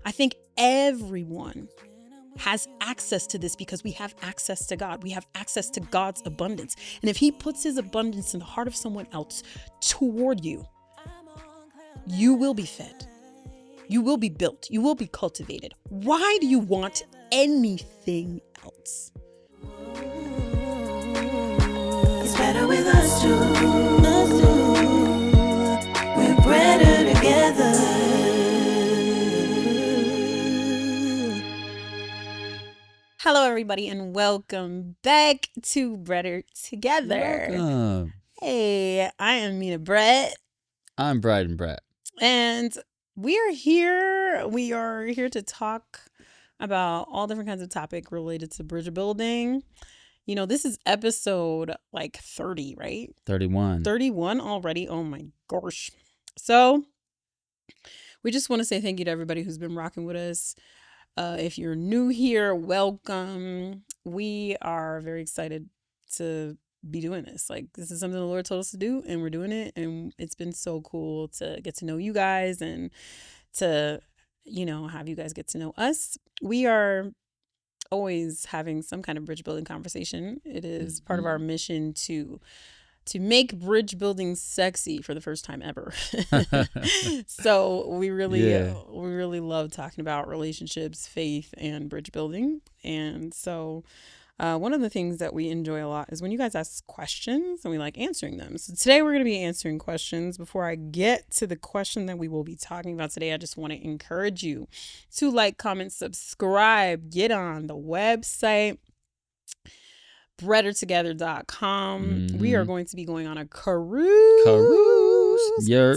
I think everyone has access to this because we have access to God. We have access to God's abundance. And if he puts his abundance in the heart of someone else toward you, you will be fed. You will be built. You will be cultivated. Why do you want anything else? It's better with us two. We're better together. Hello, everybody, and welcome back to Better Together. Welcome. Hey, I am Mina Brett. I'm Bryden Brett. And we are here. We are here to talk about all different kinds of topic related to bridge building. You know, this is episode like 30, right? 31. 31 already. Oh my gosh. So we just want to say thank you to everybody who's been rocking with us. If you're new here, welcome. We are very excited to be doing this. Like, this is something the Lord told us to do, and we're doing it. And it's been so cool to get to know you guys and to, you know, have you guys get to know us. We are always having some kind of bridge building conversation. It is part of our mission to make bridge building sexy for the first time ever. So we really love talking about relationships, faith, and bridge building. And so one of the things that we enjoy a lot is when you guys ask questions and we like answering them. So today we're going to be answering questions. Before I get to the question that we will be talking about today, I just want to encourage you to like, comment, subscribe, get on the website, brettertogether.com. Mm-hmm. We are going to be going on a cruise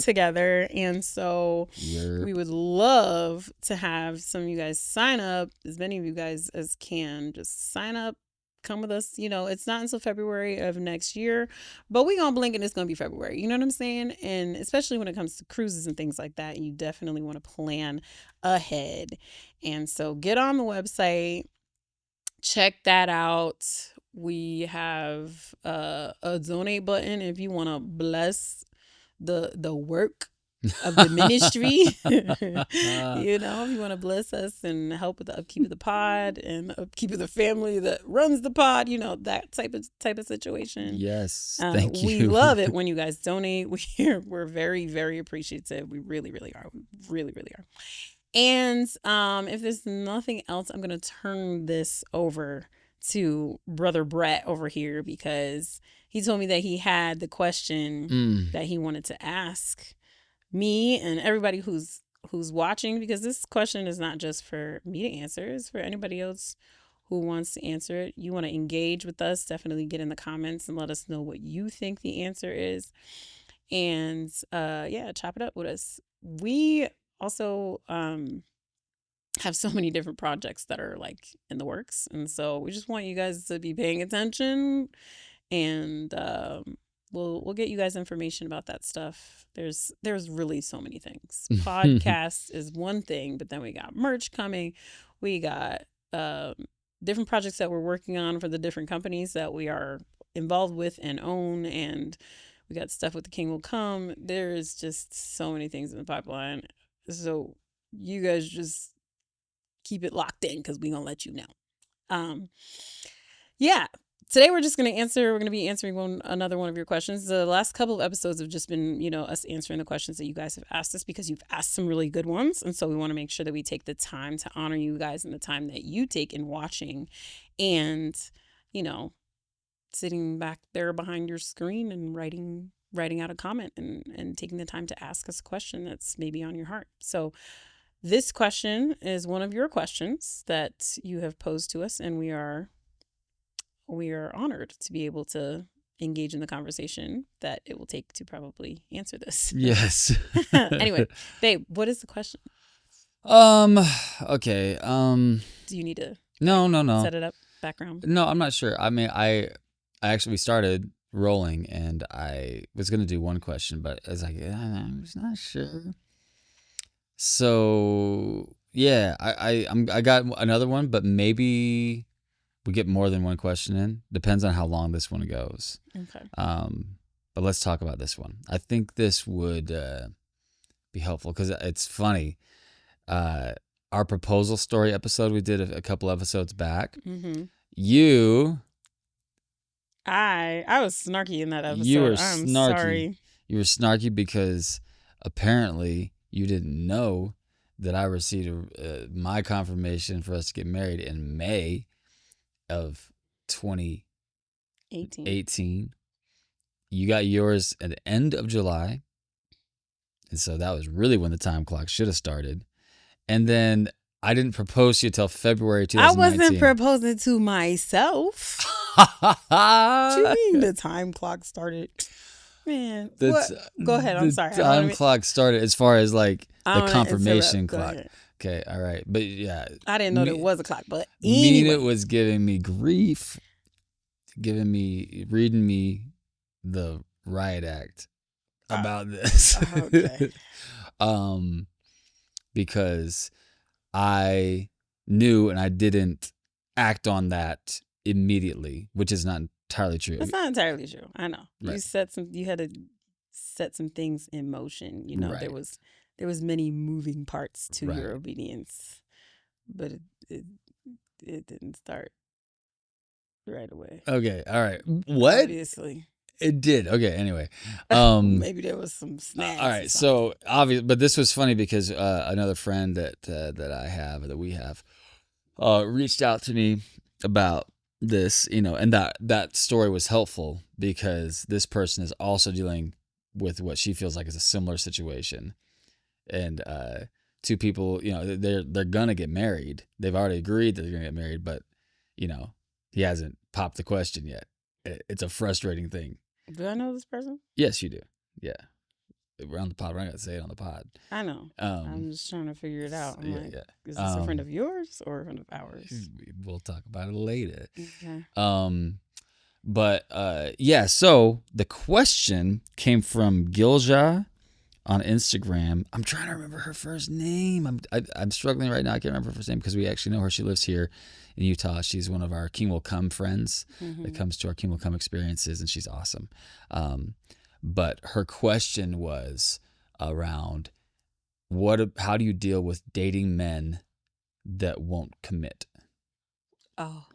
together. And so we would love to have some of you guys sign up, as many of you guys as can. Just sign up, come with us. You know, it's not until February of next year, but we gonna blink and it's gonna be February. You know what I'm saying? And especially when it comes to cruises and things like that, you definitely want to plan ahead. And so get on the website, check that out. We have a donate button if you want to bless the work of the ministry. You know, if you want to bless us and help with the upkeep of the pod and upkeep of the family that runs the pod, you know, that type of situation. Yes, thank you. We love it when you guys donate. We're very, very appreciative. We really, really are. We really, really are. And if there's nothing else, I'm going to turn this over to Brother Brett over here, because he told me that he had the question that he wanted to ask me and everybody who's watching, because this question is not just for me to answer, it's for anybody else who wants to answer it. You want to engage with us, definitely get in the comments and let us know what you think the answer is. And chop it up with us. We also have so many different projects that are like in the works, and so we just want you guys to be paying attention, and we'll get you guys information about that stuff. There's really so many things. Podcast is one thing, but then we got merch coming. We got different projects that we're working on for the different companies that we are involved with and own, and we got stuff with The King Will Come. There's just so many things in the pipeline, so you guys just keep it locked in, because we're gonna let you know. Today we're going to be answering another one of your questions. The last couple of episodes have just been, you know, us answering the questions that you guys have asked us, because you've asked some really good ones. And so we want to make sure that we take the time to honor you guys and the time that you take in watching and, you know, sitting back there behind your screen and writing out a comment and taking the time to ask us a question that's maybe on your heart. So this question is one of your questions that you have posed to us, and we are honored to be able to engage in the conversation that it will take to probably answer this. Yes. Anyway, babe, what is the question? Okay. Do you need to No. set it up, background? No, I'm not sure. I mean, I actually started rolling and I was going to do one question, but I was like, I'm just not sure. So yeah, I got another one, but maybe we get more than one question in. Depends on how long this one goes. Okay. But let's talk about this one. I think this would be helpful because it's funny. our proposal story episode we did a couple episodes back. Mm-hmm. You I was snarky in that episode. were I'm snarky. sorry. You were snarky because apparently you didn't know that I received my confirmation for us to get married in May of 2018. 18. You got yours at the end of July. And so that was really when the time clock should have started. And then I didn't propose to you till February 2019. I wasn't proposing to myself. What you mean the time clock started? Man, what? Go ahead. I'm sorry. The time clock started as far as like the confirmation clock. Ahead. Okay, all right. But yeah. I didn't know there was a clock, but Mina anyway. was giving me grief, reading me the riot act about this. Okay. Because I knew and I didn't act on that immediately, which is not entirely true. That's not entirely true. I know. Right. You had to set some things in motion. You know, Right. there was many moving parts to Right. your obedience, but it didn't start right away. Okay, all right. What? Obviously. It did. Okay, anyway. Maybe there was some snags. All right, so obvious, but this was funny because another friend that we have reached out to me about this, and that story was helpful because this person is also dealing with what she feels like is a similar situation, and two people, they're gonna get married. They've already agreed that they're gonna get married, but he hasn't popped the question yet. It's a frustrating thing. Do I know this person? Yes, you do. Yeah. We're on the pod. We're not going to say it on the pod. I know. I'm just trying to figure it out. I'm like, is this a friend of yours or a friend of ours? We'll talk about it later. Okay. So the question came from Gilja on Instagram. I'm trying to remember her first name. I'm struggling right now. I can't remember her first name because we actually know her. She lives here in Utah. She's one of our King Will Come friends that comes to our King Will Come experiences, and she's awesome. But her question was around how do you deal with dating men that won't commit? Oh.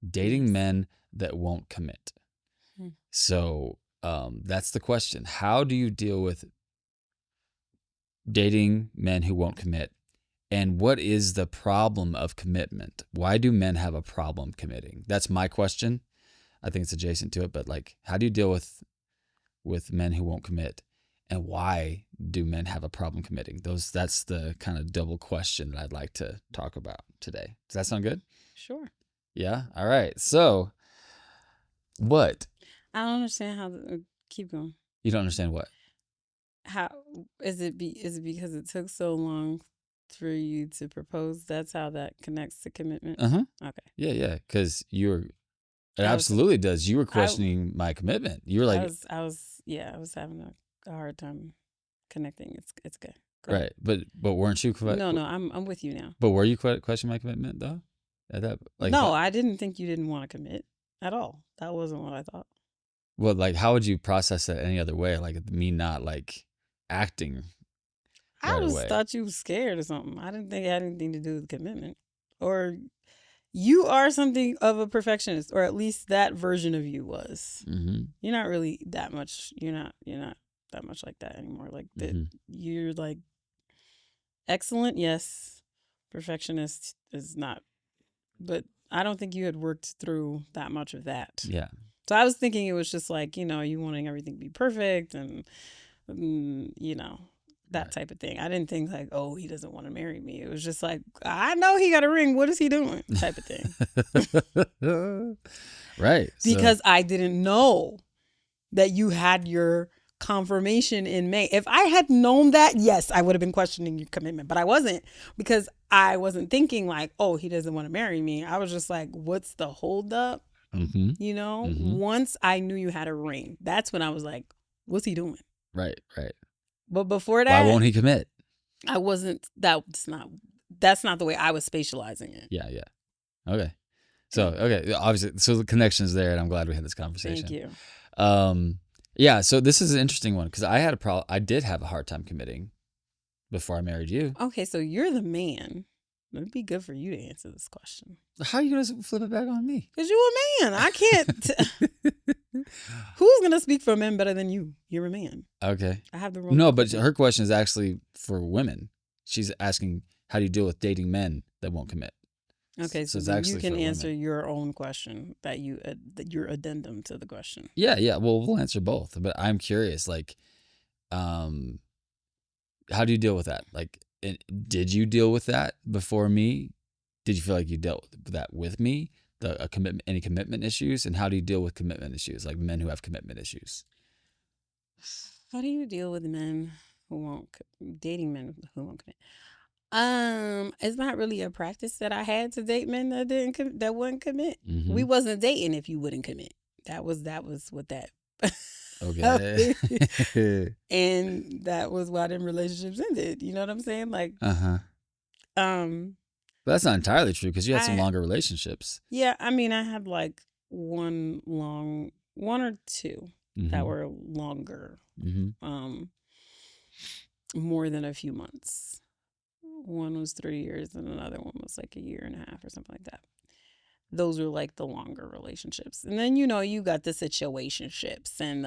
Dating men that won't commit. So that's the question. How do you deal with dating men who won't commit? And what is the problem of commitment? Why do men have a problem committing? That's my question. I think it's adjacent to it, but like, how do you deal with men who won't commit? And why do men have a problem committing? That's the kind of double question that I'd like to talk about today. Does that sound good? Sure. Yeah. All right. So what? I don't understand how keep going. You don't understand what? How is it because it took so long for you to propose? That's how that connects to commitment. Uh-huh. Okay. Yeah. Because it absolutely does. You were questioning my commitment. You were like, I was having a hard time connecting. It's good. Go right. But weren't you? No, I'm with you now. But were you questioning my commitment though? At that, no, I didn't think you didn't want to commit at all. That wasn't what I thought. Well, like, how would you process that any other way? Like me not like acting. I just thought you was scared or something. I didn't think it had anything to do with commitment. Or you are something of a perfectionist, or at least that version of you was. Mm-hmm. You're not really that much. You're not that much like that anymore. Like that, you're like excellent, yes. Perfectionist is not. But I don't think you had worked through that much of that. Yeah. So I was thinking it was just like, you wanting everything to be perfect and, that type of thing. I didn't think like, oh, he doesn't want to marry me. It was just like, I know he got a ring. What is he doing? Type of thing. Right. Because I didn't know that you had your confirmation in May. If I had known that, yes, I would have been questioning your commitment, but I wasn't, because I wasn't thinking like, oh, he doesn't want to marry me. I was just like, what's the holdup? Once I knew you had a ring, that's when I was like, what's he doing? Right. But before that, why won't he commit? I wasn't. That's not the way I was spatializing it. Yeah. Okay. So obviously, so the connection's there, and I'm glad we had this conversation. Thank you. Yeah. So this is an interesting one because I did have a hard time committing before I married you. Okay, so you're the man It'd be good for you to answer this question. How are you going to flip it back on me? Because you a man. I can't. Who's going to speak for men better than you? You're a man. Okay. I have the wrong. No, but her question is actually for women. She's asking, how do you deal with dating men that won't commit? Okay, so it's then actually you can for answer women. your own question that your addendum to the question. Yeah. Well, we'll answer both, but I'm curious, like, how do you deal with that? Like, did you deal with that before me? Did you feel like you dealt with that with me? Any commitment issues, and how do you deal with commitment issues, like men who have commitment issues? How do you deal with men who won't dating men who won't commit? It's not really a practice that I had to date men that wouldn't commit. Mm-hmm. We wasn't dating if you wouldn't commit. That was what that. Okay. And that was why them relationships ended. You know what I'm saying? Like, But that's not entirely true because you had some longer relationships. Yeah, I mean, I had like one or two that were longer, more than a few months. One was 3 years and another one was like a year and a half or something like that. Those were like the longer relationships. And then, you got the situationships and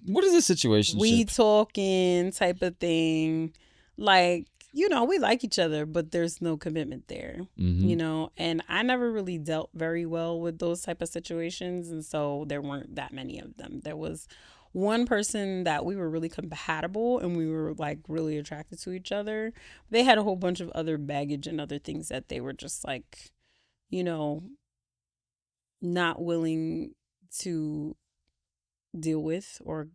What is a situationship? We talking type of thing. Like, we like each other, but there's no commitment there, and I never really dealt very well with those type of situations. And so there weren't that many of them. There was one person that we were really compatible and we were like really attracted to each other. They had a whole bunch of other baggage and other things that they were just like, not willing to deal with or,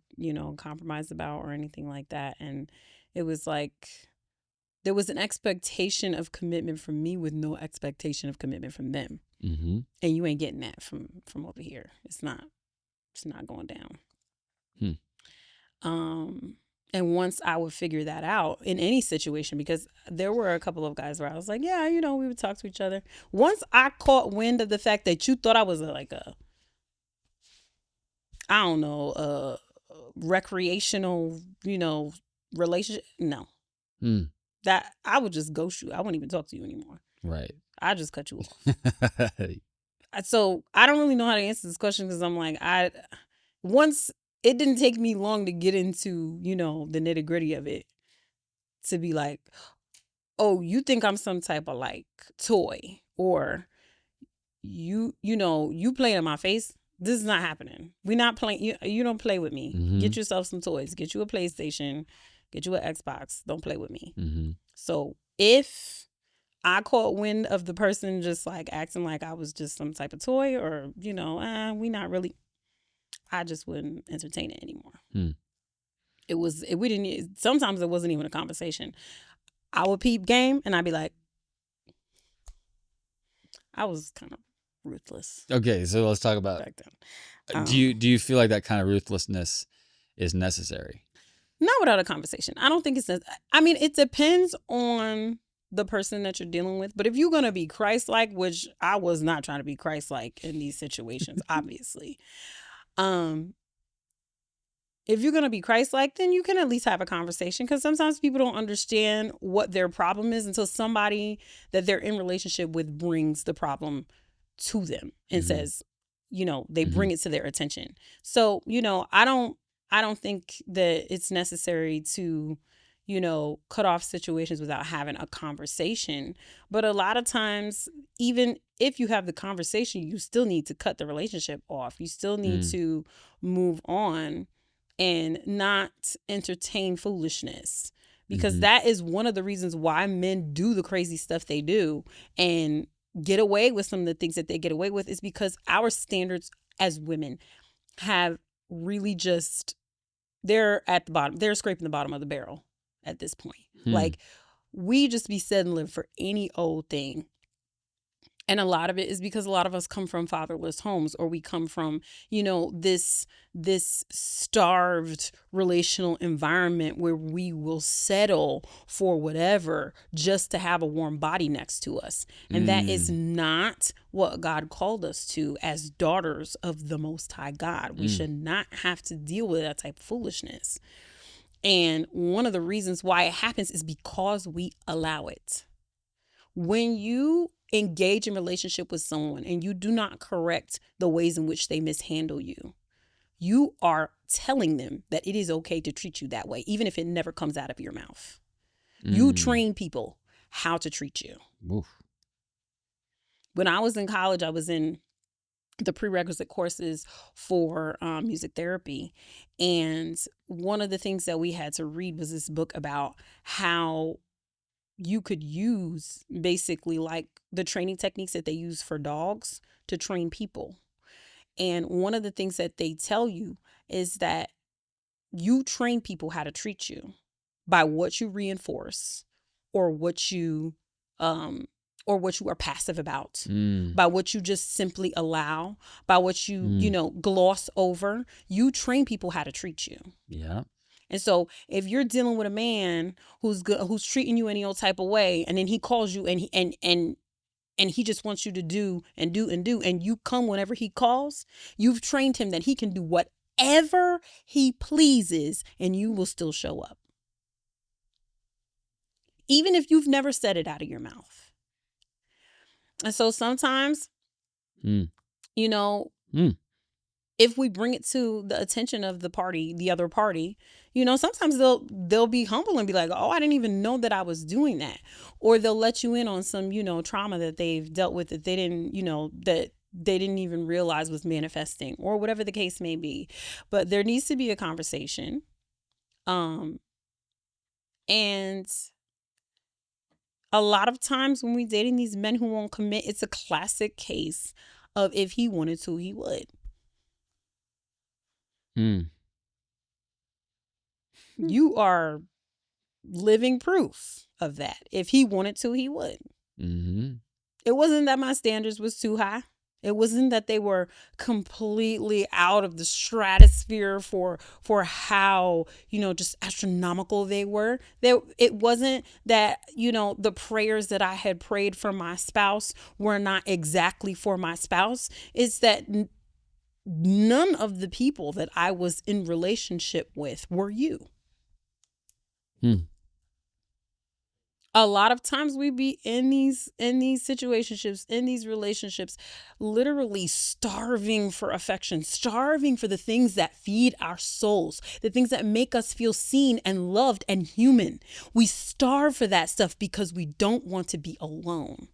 compromise about or anything like that. And it was like, there was an expectation of commitment from me with no expectation of commitment from them. And you ain't getting that from over here. It's not going down. And once I would figure that out in any situation, because there were a couple of guys where I was like, yeah, we would talk to each other. Once I caught wind of the fact that you thought I was recreational, relationship. No. That I would just ghost you. I wouldn't even talk to you anymore. Right. I just cut you off. So I don't really know how to answer this question because I'm like, once it didn't take me long to get into, the nitty gritty of it to be like, oh, you think I'm some type of like toy or you playing in my face. This is not happening. We're not playing. You don't play with me. Get yourself some toys. Get you a PlayStation. Get you an Xbox. Don't play with me. So if I caught wind of the person just like acting like I was just some type of toy or, we not really, I just wouldn't entertain it anymore. Sometimes it wasn't even a conversation. I would peep game and I'd be like, I was kind of ruthless. Okay, so let's talk about back then. Do you feel like that kind of ruthlessness is necessary? Not without a conversation. I don't think it's I mean, it depends on the person that you're dealing with. But if you're going to be Christ-like, which I was not trying to be Christ-like in these situations, obviously. If you're going to be Christ-like, then you can at least have a conversation because sometimes people don't understand what their problem is until somebody that they're in relationship with brings the problem to them and says, they bring it to their attention. So, I don't think that it's necessary to, cut off situations without having a conversation. But a lot of times, even if you have the conversation, you still need to cut the relationship off. You still need to move on and not entertain foolishness. Because that is one of the reasons why men do the crazy stuff they do and get away with some of the things that they get away with is because our standards as women have really just, they're at the bottom. They're scraping the bottom of the barrel at this point. Like, we just be settling for any old thing. And a lot of it is because a lot of us come from fatherless homes, or we come from, this starved relational environment where we will settle for whatever just to have a warm body next to us. And that is not what God called us to as daughters of the Most High God. We should not have to deal with that type of foolishness. And one of the reasons why it happens is because we allow it. When you engage in relationship with someone and you do not correct the ways in which they mishandle you, you are telling them that it is okay to treat you that way, even if it never comes out of your mouth. You train people how to treat you. Oof. When I was in college, I was in the prerequisite courses for music therapy. And one of the things that we had to read was this book about how you could use basically like the training techniques that they use for dogs to train people. And one of the things that they tell you is that you train people how to treat you by what you reinforce or what you are passive about, by what you just simply allow, by what you gloss over. You train people how to treat you. Yeah. And so if you're dealing with a man who's good, who's treating you any old type of way, and then he calls you and he just wants you to do, and you come whenever he calls, you've trained him that he can do whatever he pleases and you will still show up. Even if you've never said it out of your mouth. And so sometimes, if we bring it to the attention of the other party, sometimes they'll be humble and be like, oh, I didn't even know that I was doing that. Or they'll let you in on some, trauma that they've dealt with that they didn't, that they didn't even realize was manifesting, or whatever the case may be. But there needs to be a conversation. And a lot of times when we're dating these men who won't commit, it's a classic case of if he wanted to, he would. You are living proof of that. If he wanted to, he would. It wasn't that my standards was too high. It wasn't that they were completely out of the stratosphere for how, just astronomical they were. It wasn't that, the prayers that I had prayed for my spouse were not exactly for my spouse. It's that none of the people that I was in relationship with were you. A lot of times we be in these situationships, in these relationships, literally starving for affection, starving for the things that feed our souls, the things that make us feel seen and loved and human. We starve for that stuff because we don't want to be alone.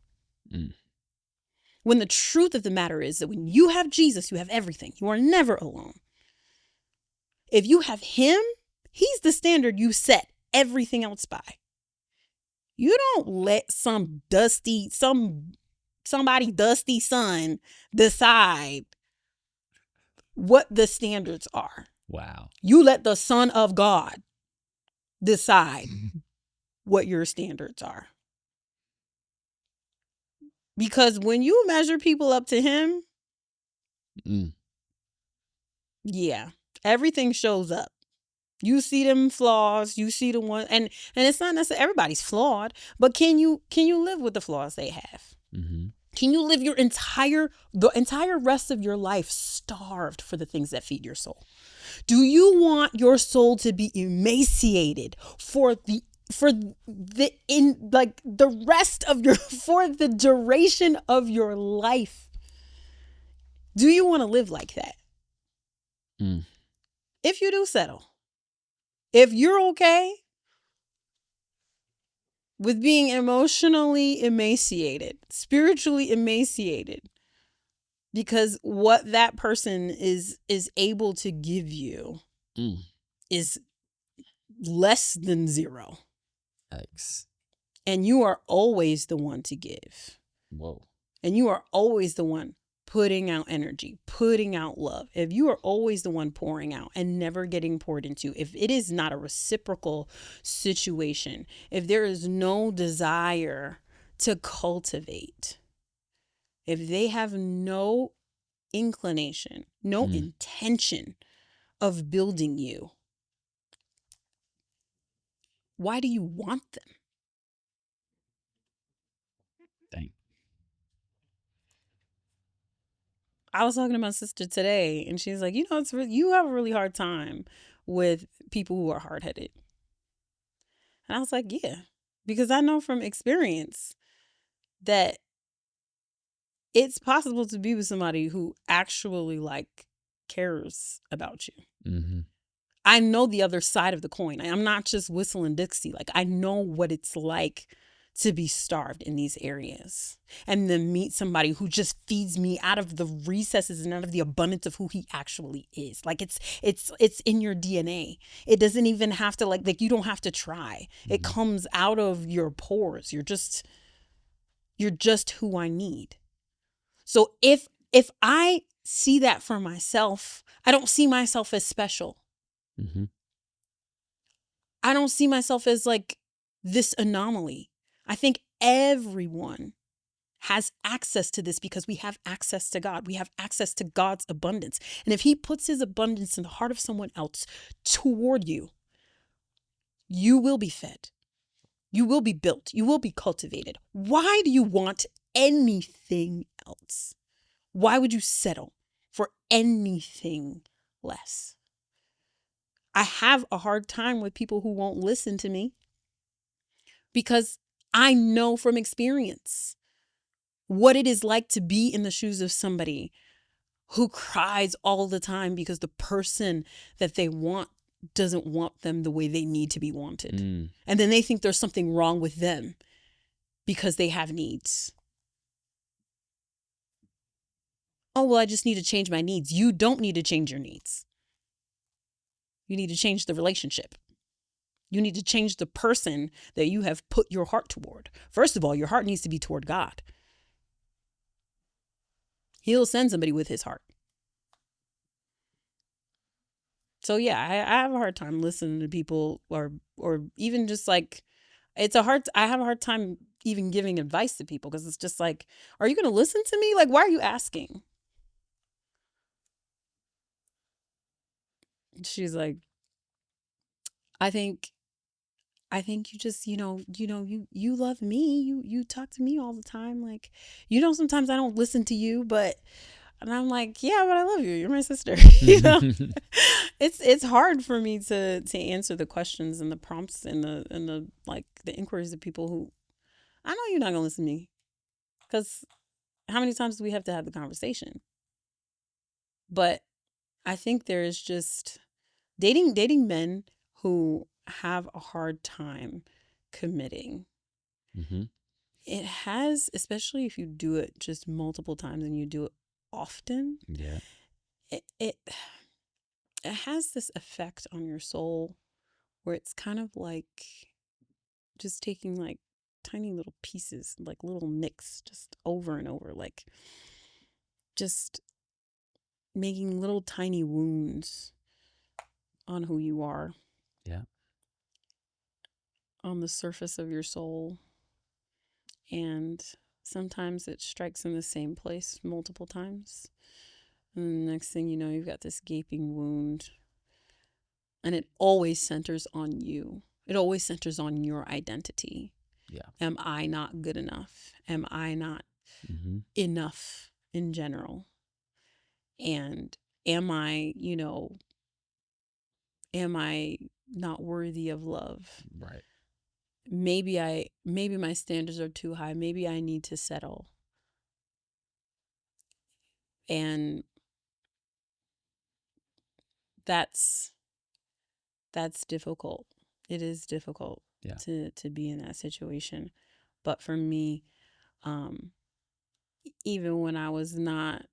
When the truth of the matter is that when you have Jesus, you have everything. You are never alone. If you have him, he's the standard you set everything else by. You don't let somebody dusty son decide what the standards are. Wow. You let the Son of God decide what your standards are. Because when you measure people up to him, yeah, everything shows up. You see them flaws, you see the one, and it's not necessarily everybody's flawed, but can you live with the flaws they have? Can you live the entire rest of your life starved for the things that feed your soul? Do you want your soul to be emaciated for the duration of your life? Do you want to live like that? If you do, settle. If you're okay with being emotionally emaciated, spiritually emaciated, because what that person is able to give you is less than zero. Yikes. And you are always the one to give. Whoa. And you are always the one putting out energy, putting out love. If you are always the one pouring out and never getting poured into, if it is not a reciprocal situation, if there is no desire to cultivate, if they have no inclination, no intention of building you, why do you want them? Dang. I was talking to my sister today, and she's like, you have a really hard time with people who are hard-headed. And I was like, yeah, because I know from experience that it's possible to be with somebody who actually like cares about you. Mm-hmm. I know the other side of the coin. I'm not just whistling Dixie. Like, I know what it's like to be starved in these areas and then meet somebody who just feeds me out of the recesses and out of the abundance of who he actually is. Like, it's in your DNA. It doesn't even have to like you don't have to try. It comes out of your pores. You're just who I need. So if I see that for myself, I don't see myself as special. Mm-hmm. I don't see myself as like this anomaly. I think everyone has access to this because we have access to God. We have access to God's abundance. And if he puts his abundance in the heart of someone else toward you, you will be fed. You will be built. You will be cultivated. Why do you want anything else? Why would you settle for anything less? I have a hard time with people who won't listen to me because I know from experience what it is like to be in the shoes of somebody who cries all the time because the person that they want doesn't want them the way they need to be wanted. And then they think there's something wrong with them because they have needs. Oh, well, I just need to change my needs. You don't need to change your needs. You need to change the relationship. You need to change the person that you have put your heart toward. First of all, your heart needs to be toward God. He'll send somebody with his heart. So yeah, I have a hard time listening to people or even just like, I have a hard time even giving advice to people because it's just like, are you going to listen to me? Like, why are you asking? She's like, I think you just, you love me. You talk to me all the time. Like, sometimes I don't listen to you, and I'm like, yeah, but I love you. You're my sister. It's hard for me to answer the questions and the prompts and the like the inquiries of people who I know you're not gonna listen to me. Because how many times do we have to have the conversation? But I think there is just dating men who have a hard time committing. Mm-hmm. It has, especially if you do it just multiple times and you do it often. Yeah. It has this effect on your soul where it's kind of like just taking like tiny little pieces, like little nicks, just over and over, like just making little tiny wounds on who you are. Yeah. On the surface of your soul. And sometimes it strikes in the same place multiple times. And the next thing you know, you've got this gaping wound. And it always centers on you. It always centers on your identity. Yeah. Am I not good enough? Am I not enough in general? And am I not worthy of love? Right. Maybe my standards are too high. Maybe I need to settle. And that's difficult. It is difficult to be in that situation. But for me, even when I was not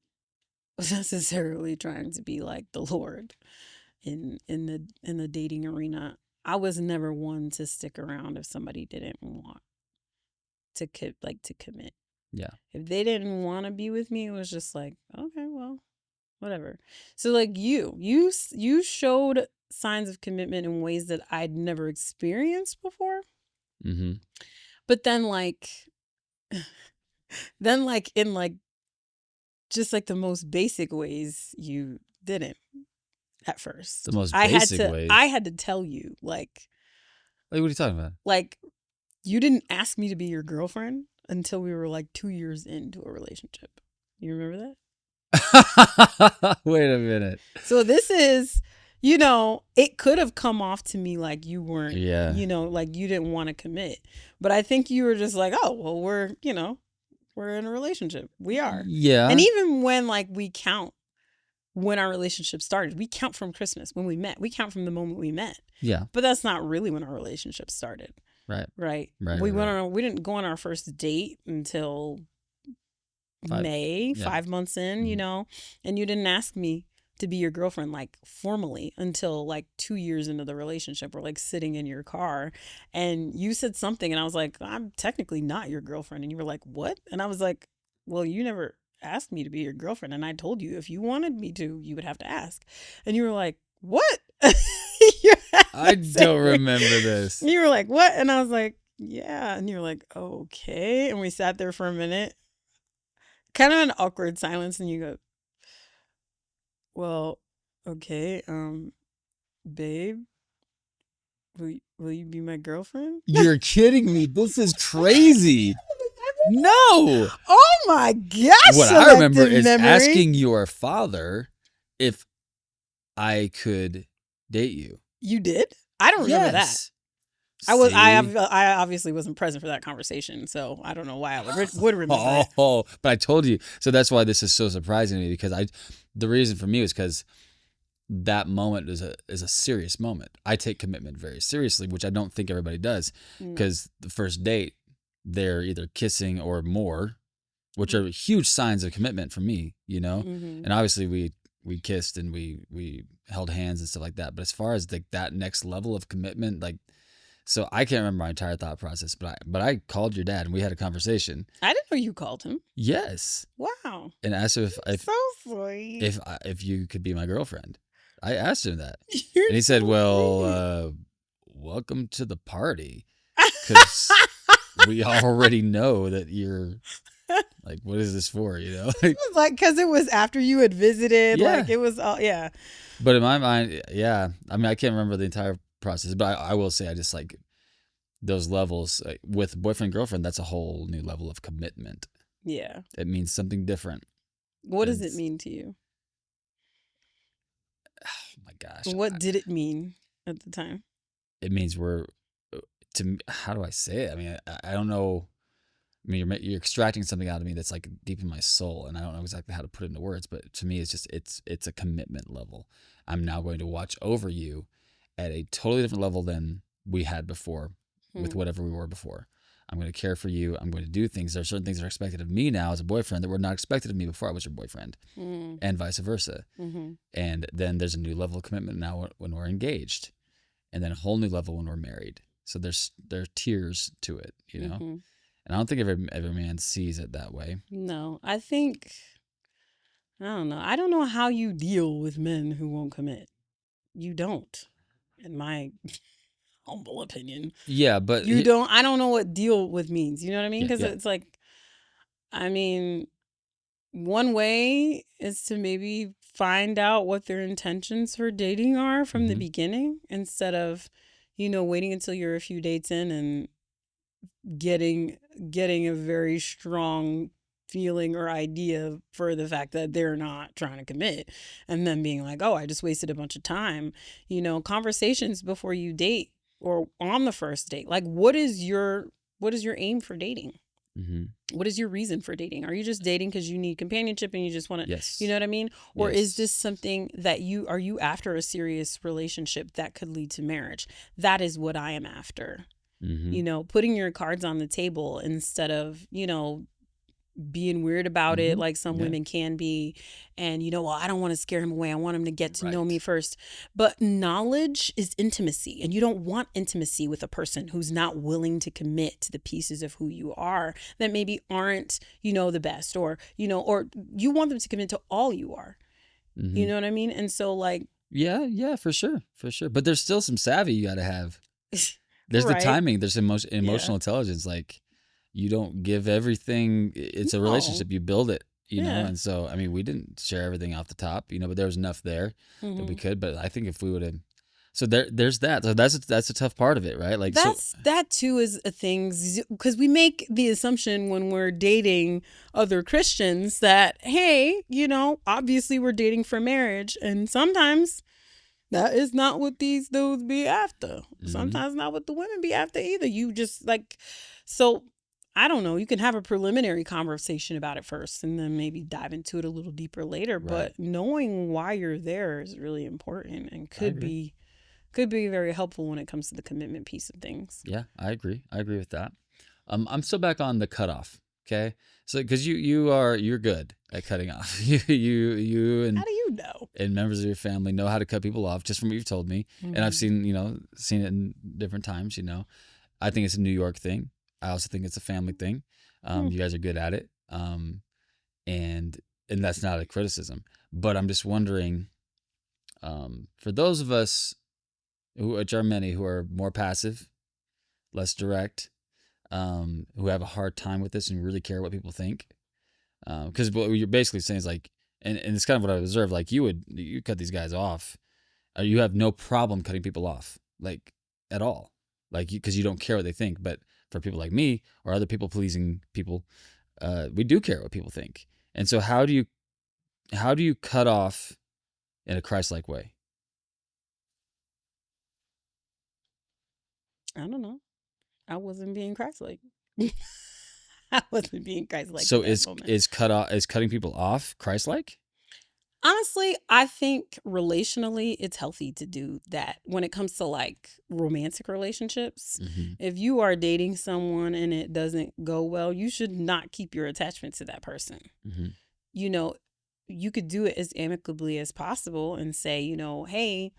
necessarily trying to be like the Lord in the dating arena, I was never one to stick around if somebody didn't want to commit. Yeah. If they didn't want to be with me, it was just like, okay, well, whatever. So like you showed signs of commitment in ways that I'd never experienced before. Mm-hmm. But then in like just like the most basic ways, you didn't at first. The most basic ways. I had to tell you like what are you talking about? Like, you didn't ask me to be your girlfriend until we were like 2 years into a relationship. You remember that? Wait a minute. So this is, it could have come off to me like you weren't, like you didn't want to commit. But I think you were just like, oh, well, we're, we're in a relationship. We are. Yeah. And even when like we count when our relationship started, we count from Christmas when we met. We count from the moment we met. Yeah. But that's not really when our relationship started. Right. Right. Right. We right, went right. on. We didn't go on our first date until 5 May, yeah. 5 months in, you Mhm. know, and you didn't ask me to be your girlfriend like formally until like 2 years into the relationship. We're like sitting in your car and you said something and I was like, I'm technically not your girlfriend. And you were like, what? And I was like, well, you never asked me to be your girlfriend. And I told you if you wanted me to, you would have to ask. And you were like, what? I don't remember this. And you were like, what? And I was like, yeah. And you were like, okay. And we sat there for a minute, kind of an awkward silence. And you go, well, okay, babe, will you be my girlfriend? You're kidding me. This is crazy. No. Oh my gosh! What I remember is memory. asking your father if I could date you. You did? I don't remember that. Yes. I See? obviously wasn't present for that conversation, so I don't know why I would remember that. Oh, but I told you. So that's why this is so surprising to me because the reason for me was because that moment is a serious moment. I take commitment very seriously, which I don't think everybody does because the first date, they're either kissing or more, which are huge signs of commitment for me, you know? Mhm. And obviously we kissed and we held hands and stuff like that. But as far as like that next level of commitment, like, so I can't remember my entire thought process, but I called your dad and we had a conversation. I didn't know you called him. Yes. Wow. And asked him So sweet. if you could be my girlfriend. I asked him that. You're And he said, so well, welcome to the party. Because we already know that you're like, what is this for? You know? It was like, because it was after you had visited. Yeah. Like, it was all, yeah. But in my mind, yeah. I mean, I can't remember the entire process, but I will say I just like those levels with boyfriend, girlfriend. That's a whole new level of commitment. Yeah. It means something different. What does it It's- mean to you? Oh my gosh. What did it mean at the time? It means we're, how do I say it? I mean, I don't know. I mean, you're extracting something out of me that's like deep in my soul, and I don't know exactly how to put it into words. But to me, it's just it's a commitment level. I'm now going to watch over you at a totally different level than we had before, with whatever we were before. I'm going to care for you. I'm going to do things. There are certain things that are expected of me now as a boyfriend that were not expected of me before I was your boyfriend, and vice versa. Mm-hmm. And then there's a new level of commitment now when we're engaged, and then a whole new level when we're married. So there are tiers to it, you know. Mm-hmm. And I don't think every man sees it that way. No, I think, I don't know. I don't know how you deal with men who won't commit. You don't, in my humble opinion. Yeah, but You don't, I don't know what deal with means. You know what I mean? Yeah, Because yeah. it's like, I mean, one way is to maybe find out what their intentions for dating are from the Mhm. beginning instead of, waiting until you're a few dates in and getting a very strong feeling or idea for the fact that they're not trying to commit and then being like, oh, I just wasted a bunch of time. Conversations before you date or on the first date. Like, what is your aim for dating? Mhm. What is your reason for dating? Are you just dating because you need companionship and you just want to, Yes. you know what I mean? Or is Yes. this something that are you after a serious relationship that could lead to marriage? That is what I am after. Mhm. Putting your cards on the table instead of, being weird about it like some Yeah. women can be. And, well, I don't want to scare him away. I want him to get to know me Right. first. But knowledge is intimacy. And you don't want intimacy with a person who's not willing to commit to the pieces of who you are that maybe aren't, the best or you want them to commit to all you are. Mhm. You know what I mean? And so like, Yeah, for sure. But there's still some savvy you got to have. There's Right. the timing. There's emotional intelligence. Like, you don't give everything. It's a No. relationship. You build it, Yeah. And so, I mean, we didn't share everything off the top, but there was enough there that we could. But I think if we would have, so there's that. So that's a tough part of it, right? Like, that too is a thing because we make the assumption when we're dating other Christians that, hey, obviously we're dating for marriage, and sometimes that is not what these dudes be after. Sometimes not what the women be after either. You just like, so I don't know. You can have a preliminary conversation about it first and then maybe dive into it a little deeper later. Right. But knowing why you're there is really important and I could agree. be very helpful when it comes to the commitment piece of things. Yeah, I agree. I agree with that. I'm still back on the cutoff. Okay, so because you're good at cutting off. You How do you know? and members of your family know how to cut people off just from what you've told me, and I've seen it in different times. I think it's a New York thing. I also think it's a family thing. You guys are good at it, and that's not a criticism. But I'm just wondering, for those of us which are many who are more passive, less direct, who have a hard time with this and really care what people think. Because what you're basically saying is like, and it's kind of what I observed, like you cut these guys off, or you have no problem cutting people off, like at all, like because you don't care what they think. But for people like me or other people pleasing people, we do care what people think. And so how do you cut off in a Christ-like way? I don't know. I wasn't being Christ-like. I wasn't being Christ-like So at that moment. is cutting people off Christ-like? Honestly, I think relationally, it's healthy to do that when it comes to like romantic relationships. Mm-hmm. If you are dating someone and it doesn't go well, you should not keep your attachment to that person. Mm-hmm. You could do it as amicably as possible and say, hey,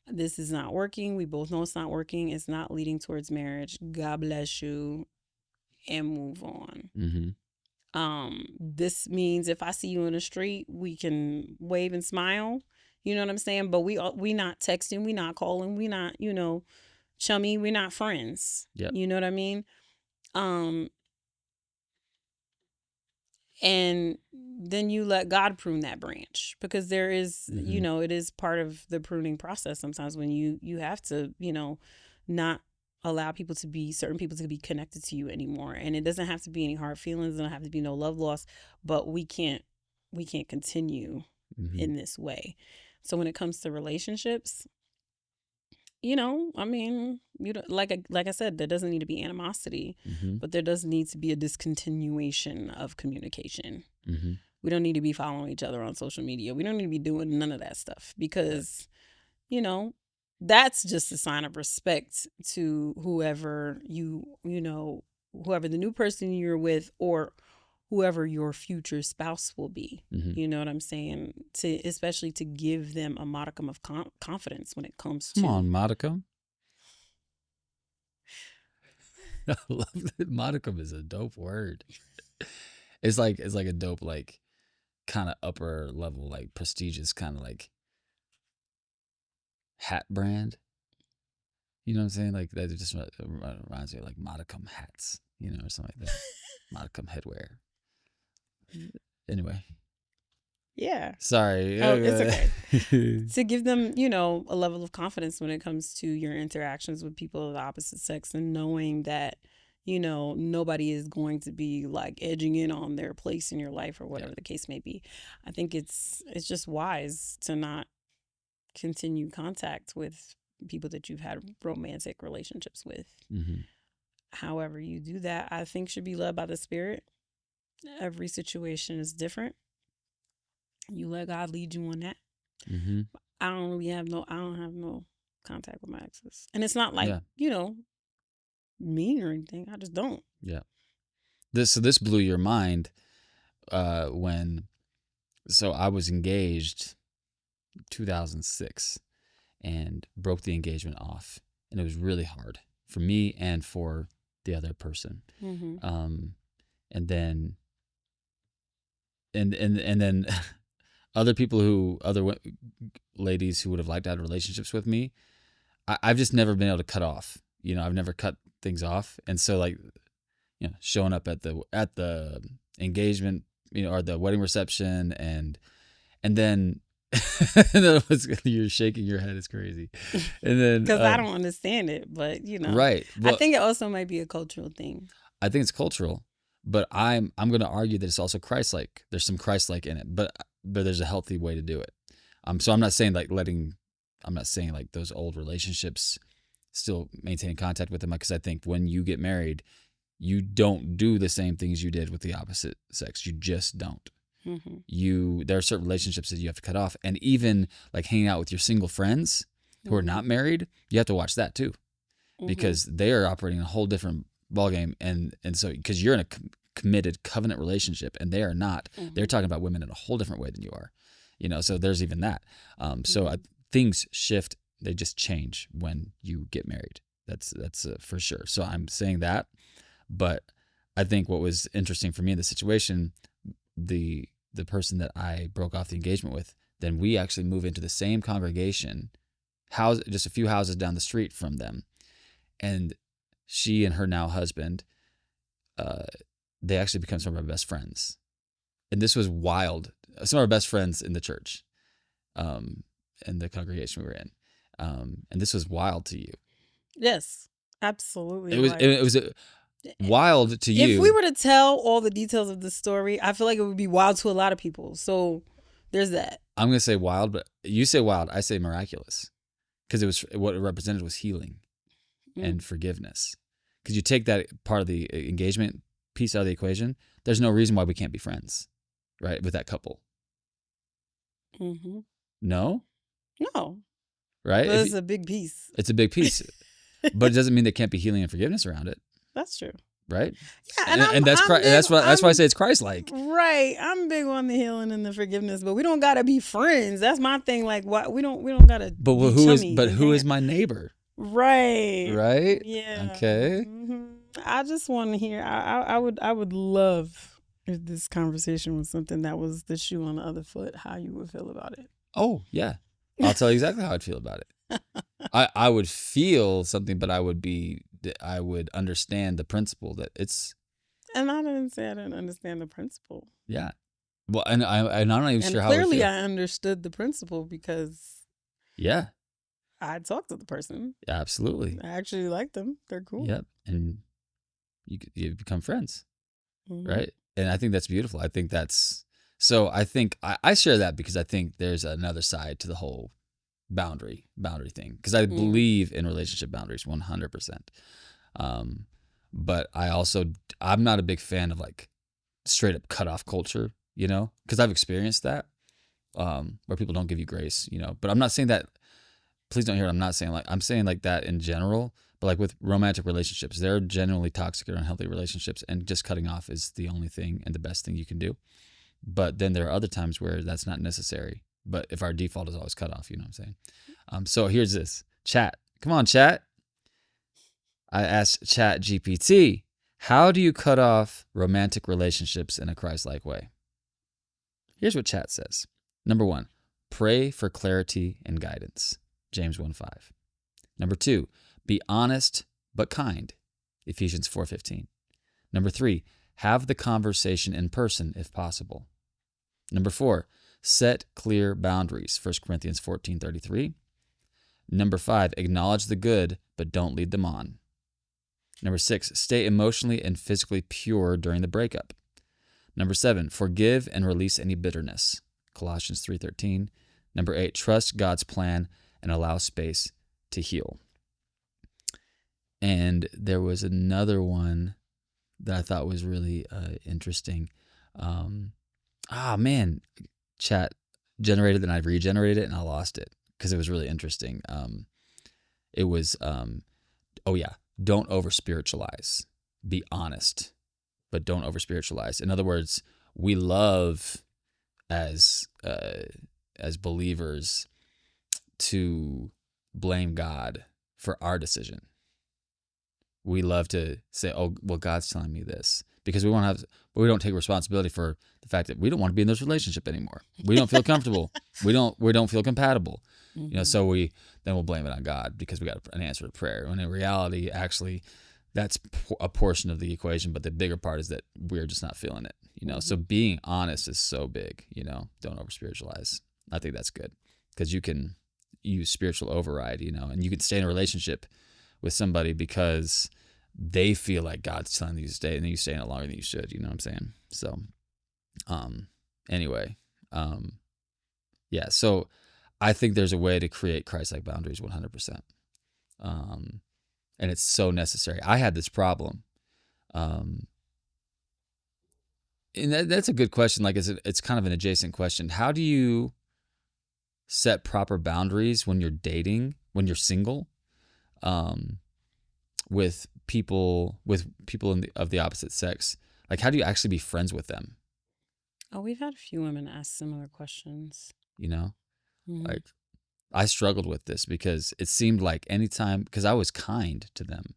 this is not working. We both know it's not working. It's not leading towards marriage. God bless you, and move on. Mm-hmm. This means if I see you in the street, we can wave and smile. You know what I'm saying? But we not texting, we not calling, we not, chummy, we're not friends. Yep. You know what I mean? And then you let God prune that branch, because there is, it is part of the pruning process sometimes when you have to, not allow certain people to be connected to you anymore. And it doesn't have to be any hard feelings, it doesn't have to be no love loss, but we can't continue in this way. So when it comes to relationships, like I said, there doesn't need to be animosity, but there does need to be a discontinuation of communication. We don't need to be following each other on social media. We don't need to be doing none of that stuff, because, that's just a sign of respect to whoever whoever the new person you're with, or whoever your future spouse will be. You know what I'm saying? Especially to give them a modicum of confidence when it comes to. Come on, modicum. I love that. Modicum is a dope word. It's like a dope, like kind of upper level, like prestigious kind of like hat brand. You know what I'm saying? Like that just reminds me of like modicum hats, or something like that. Modicum headwear. Anyway. Yeah. Sorry. Oh, it's okay. To give them, a level of confidence when it comes to your interactions with people of the opposite sex, and knowing that, nobody is going to be like edging in on their place in your life, or whatever the case may be. I think it's just wise to not continue contact with people that you've had romantic relationships with. However you do that, I think should be led by the Spirit. Every situation is different. You let God lead you on that. I don't have no contact with my exes, and it's not like mean or anything. I just don't. Yeah. This blew your mind when I was engaged 2006 and broke the engagement off, and it was really hard for me and for the other person. And then and then other ladies who would have liked to have relationships with me, I've just never been able to cut off. I've never cut things off, and so like, showing up at the engagement, or the wedding reception, and then you're shaking your head. It's crazy. And then because I don't understand it, but right. Well, I think it also might be a cultural thing. I think it's cultural, but I'm going to argue that it's also Christ-like. There's some Christ-like in it, but there's a healthy way to do it. So I'm not saying like those old relationships still maintain contact with them, because I think when you get married, you don't do the same things you did with the opposite sex. You just don't. There are certain relationships that you have to cut off, and even like hanging out with your single friends who are not married, you have to watch that too, because they are operating in a whole different ballgame, and so because you're in a committed covenant relationship and they are not, they're talking about women in a whole different way than you are, so there's even that. So things shift, they just change when you get married. That's for sure. So I'm saying that, but I think what was interesting for me in the situation, the person that I broke off the engagement with, then we actually move into the same congregation, just a few houses down the street from them, and she and her now husband, they actually become some of our best friends. And this was wild. Some of our best friends in the church, in the congregation we were in. And this was wild to you. Yes, absolutely. It was wild to you. If we were to tell all the details of the story, I feel like it would be wild to a lot of people. So there's that. I'm going to say wild, but you say wild, I say miraculous. Because what it represented was healing and forgiveness. Because you take that part of the engagement piece out of the equation, there's no reason why we can't be friends, right, with that couple. No? No. Right? But it's a big piece. It's a big piece. But it doesn't mean there can't be healing and forgiveness around it. That's true. Right? Yeah, and that's why I say it's Christ-like. Right. I'm big on the healing and the forgiveness, but we don't gotta be friends. That's my thing. Like, why we don't gotta. But who is my neighbor? Right. Right. Yeah. Okay. I just want to hear. I would love if this conversation was something that was the shoe on the other foot. How you would feel about it? Oh yeah, I'll tell you exactly how I'd feel about it. I would feel something, but I would understand the principle that it's. And I didn't say I didn't understand the principle. Yeah. Well, and I'm not even sure how. Clearly, I understood the principle because. Yeah. I talked to the person. Absolutely. I actually like them. They're cool. Yep. And you become friends, right? And I think that's beautiful. I think that's so. I think I share that because I think there's another side to the whole boundary thing, because I believe in relationship boundaries 100%. But I'm not a big fan of like straight up cut off culture, because I've experienced that, where people don't give you grace, but I'm not saying that. Please don't hear it. I'm saying like that in general, but like with romantic relationships, they're generally toxic or unhealthy relationships, and just cutting off is the only thing and the best thing you can do. But then there are other times where that's not necessary. But if our default is always cut off, you know what I'm saying? So here's this. Chat. Come on, chat. I asked Chat GPT, how do you cut off romantic relationships in a Christ-like way? Here's what chat says. Number 1, pray for clarity and guidance. James 1:5. Number 2, be honest but kind. Ephesians 4:15. Number 3, have the conversation in person if possible. Number 4, set clear boundaries. 1 Corinthians 14:33. Number 5, acknowledge the good but don't lead them on. Number 6, stay emotionally and physically pure during the breakup. Number 7, forgive and release any bitterness. Colossians 3:13. Number 8, trust God's plan and allow space to heal. And there was another one that I thought was really interesting. Chat generated, and I regenerated it, and I lost it because it was really interesting. It was, don't over-spiritualize. Be honest, but don't over-spiritualize. In other words, we love as believers to blame God for our decision. We love to say, "Oh, well, God's telling me this," because we don't take responsibility for the fact that we don't want to be in this relationship anymore. We don't feel comfortable. We don't feel compatible. So we'll blame it on God because we got an answer to prayer. When in reality, actually, that's a portion of the equation, but the bigger part is that we're just not feeling it. So being honest is so big. Don't over spiritualize. I think that's good because you can use spiritual override, and you can stay in a relationship with somebody because they feel like God's telling you to stay, and then you stay in it longer than you should. You know what I'm saying? So, anyway, so I think there's a way to create Christ-like boundaries 100%. And it's so necessary. I had this problem Um, and that's a good question. Like, it's kind of an adjacent question. How do you set proper boundaries when you're dating, when you're single, um, with people of the opposite sex? Like, how do you actually be friends with them? Oh, we've had a few women ask similar questions. You know, Mhm. like I struggled with this because it seemed like anytime, because I was kind to them,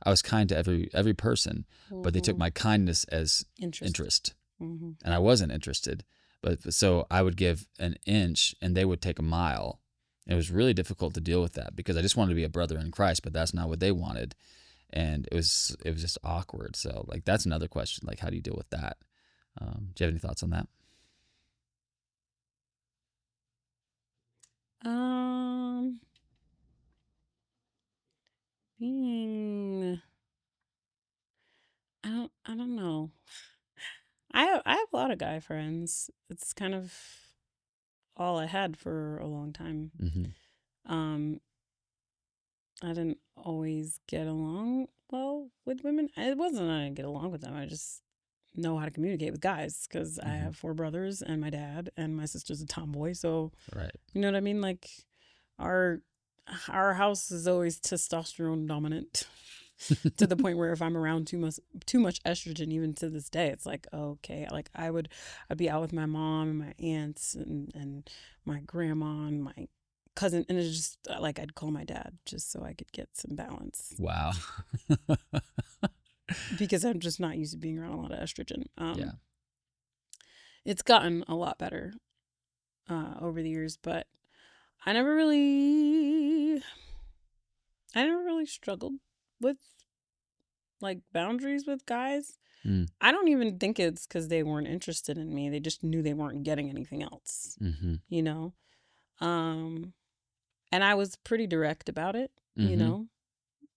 I was kind to every person, but they took my kindness as interest, Mm-hmm. and I wasn't interested. But so I would give an inch, and they would take a mile. It was really difficult to deal with that because I just wanted to be a brother in Christ, but that's not what they wanted, and it was just awkward. So like that's another question. Like, how do you deal with that? Do you have any thoughts on that? Being, I don't know. I have a lot of guy friends. It's kind of all I had for a long time. Mm-hmm. Um, I didn't always get along well with women. It wasn't that I didn't get along with them. I just know how to communicate with guys because I Mm-hmm. have 4 brothers and my dad, and my sister's a tomboy. So Right. you know what I mean? Like our our house is always testosterone dominant to the point where if I'm around too much estrogen, even to this day, it's like, okay, like I'd be out with my mom and my aunts and my grandma and my cousin, and it's just like I'd call my dad just so I could get some balance Wow. because I'm just not used to being around a lot of estrogen. Yeah. It's gotten a lot better over the years, but I never really struggled with like boundaries with guys. Mm. I don't even think it's because they weren't interested in me. They just knew they weren't getting anything else, Mm-hmm. you know? Um, and I was pretty direct about it, you Mm-hmm. know?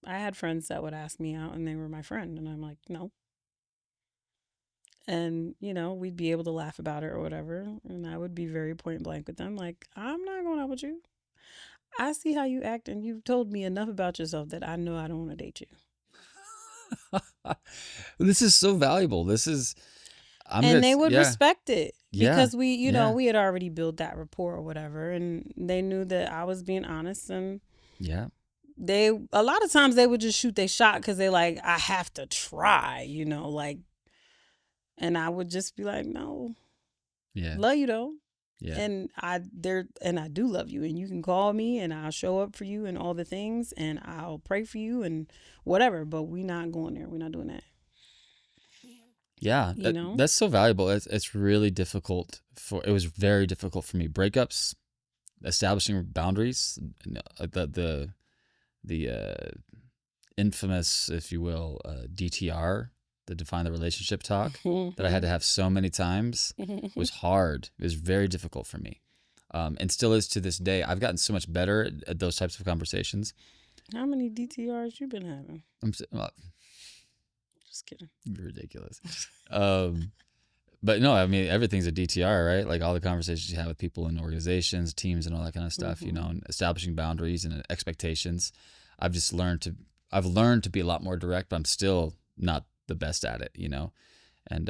I had friends that would ask me out and they were my friend. And I'm like, no. And, we'd be able to laugh about it or whatever. And I would be very point blank with them. Like, I'm not going out with you. I see how you act and you've told me enough about yourself that I know I don't want to date you. This is so valuable. And they would yeah. respect it because we, Yeah. we had already built that rapport or whatever, and they knew that I was being honest. And Yeah. a lot of times they would just shoot their shot because they like, I have to try, like, and I would just be like, no, Yeah. love you though. Yeah. And I do love you, and you can call me and I'll show up for you and all the things, and I'll pray for you and whatever, but we're not going there. We're not doing that. Yeah. That's so valuable. It's really difficult it was very difficult for me. Breakups, establishing boundaries, the infamous, if you will, DTR, the define the relationship talk that I had to have so many times was hard. It was very difficult for me. And still is to this day. I've gotten so much better at those types of conversations. How many DTRs you been having? Just kidding. Ridiculous. But no, I mean, everything's a DTR, right? Like all the conversations you have with people in organizations, teams, and all that kind of stuff, and establishing boundaries and expectations. I've learned to be a lot more direct, but I'm still not the best at it, and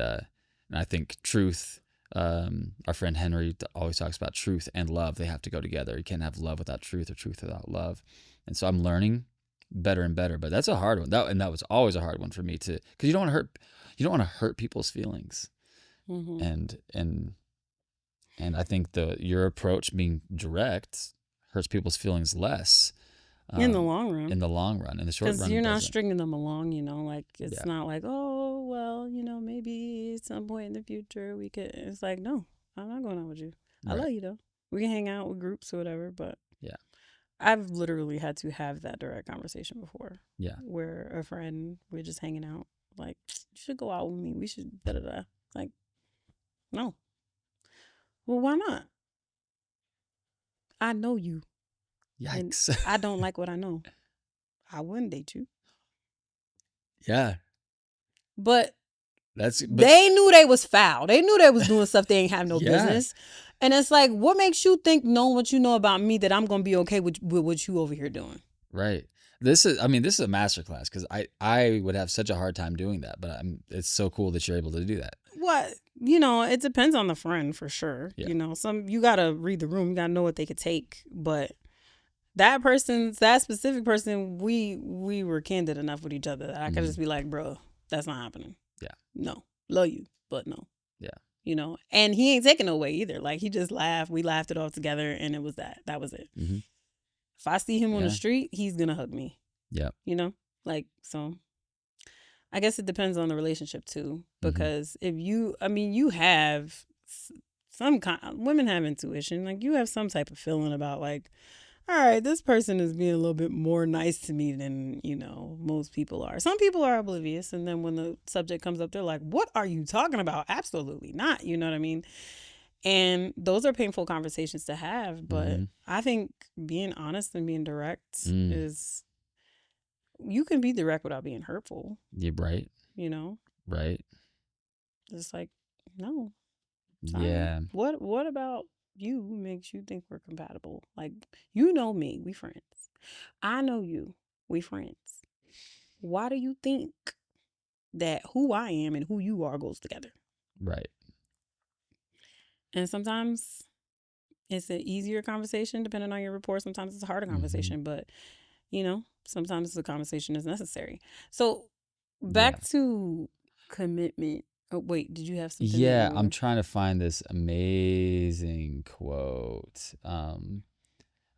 I think truth, our friend Henry always talks about truth and love. They have to go together. You can't have love without truth or truth without love. And so I'm learning better and better, but that's a hard one. That was always a hard one for me because you don't want to hurt people's feelings. And I think your approach being direct hurts people's feelings less in the long run. In the long run, in the short run, because you're not stringing them along. Like it's Yeah. not like, oh well, maybe at some point in the future we could. It's like, no, I'm not going out with you. I Right. love you though. We can hang out with groups or whatever, but Yeah. I've literally had to have that direct conversation before. Yeah. Where a friend, we're just hanging out, like, you should go out with me. We should da da da. Like, no. Well, why not? I know you. Yikes. And I don't like what I know. I wouldn't date you. Yeah. But But they knew they was foul. They knew they was doing stuff they ain't have no Yeah. business. And it's like, what makes you think, knowing what you know about me, that I'm gonna be okay with what you over here doing? Right. This is a masterclass because I would have such a hard time doing that, but it's so cool that you're able to do that. What, it depends on the friend for sure. Yeah. You gotta read the room, you gotta know what they could take. But that specific person, we were candid enough with each other that I could just be like, bro, that's not happening. Yeah. No. Love you, but no. Yeah. And he ain't taking no way either. Like, he just laughed. We laughed it all together, and it was that. That was it. Mm-hmm. If I see him on the street, he's gonna hug me. Yeah. So I guess it depends on the relationship too, because if you have some women have intuition. Like, you have some type of feeling about, like, all right, this person is being a little bit more nice to me than, most people are. Some people are oblivious. And then when the subject comes up, they're like, what are you talking about? Absolutely not. You know what I mean? And those are painful conversations to have. But I think being honest and being direct is, you can be direct without being hurtful. Yeah, right. Right. Just like, no. Yeah. What about you makes you think we're compatible? Like, you know me, we friends. I know you, we friends. Why do you think that who I am and who you are goes together? Right. And sometimes it's an easier conversation depending on your rapport. Sometimes it's a harder conversation, but sometimes the conversation is necessary. So back to commitment. Oh, wait, did you have something? Yeah, I'm trying to find this amazing quote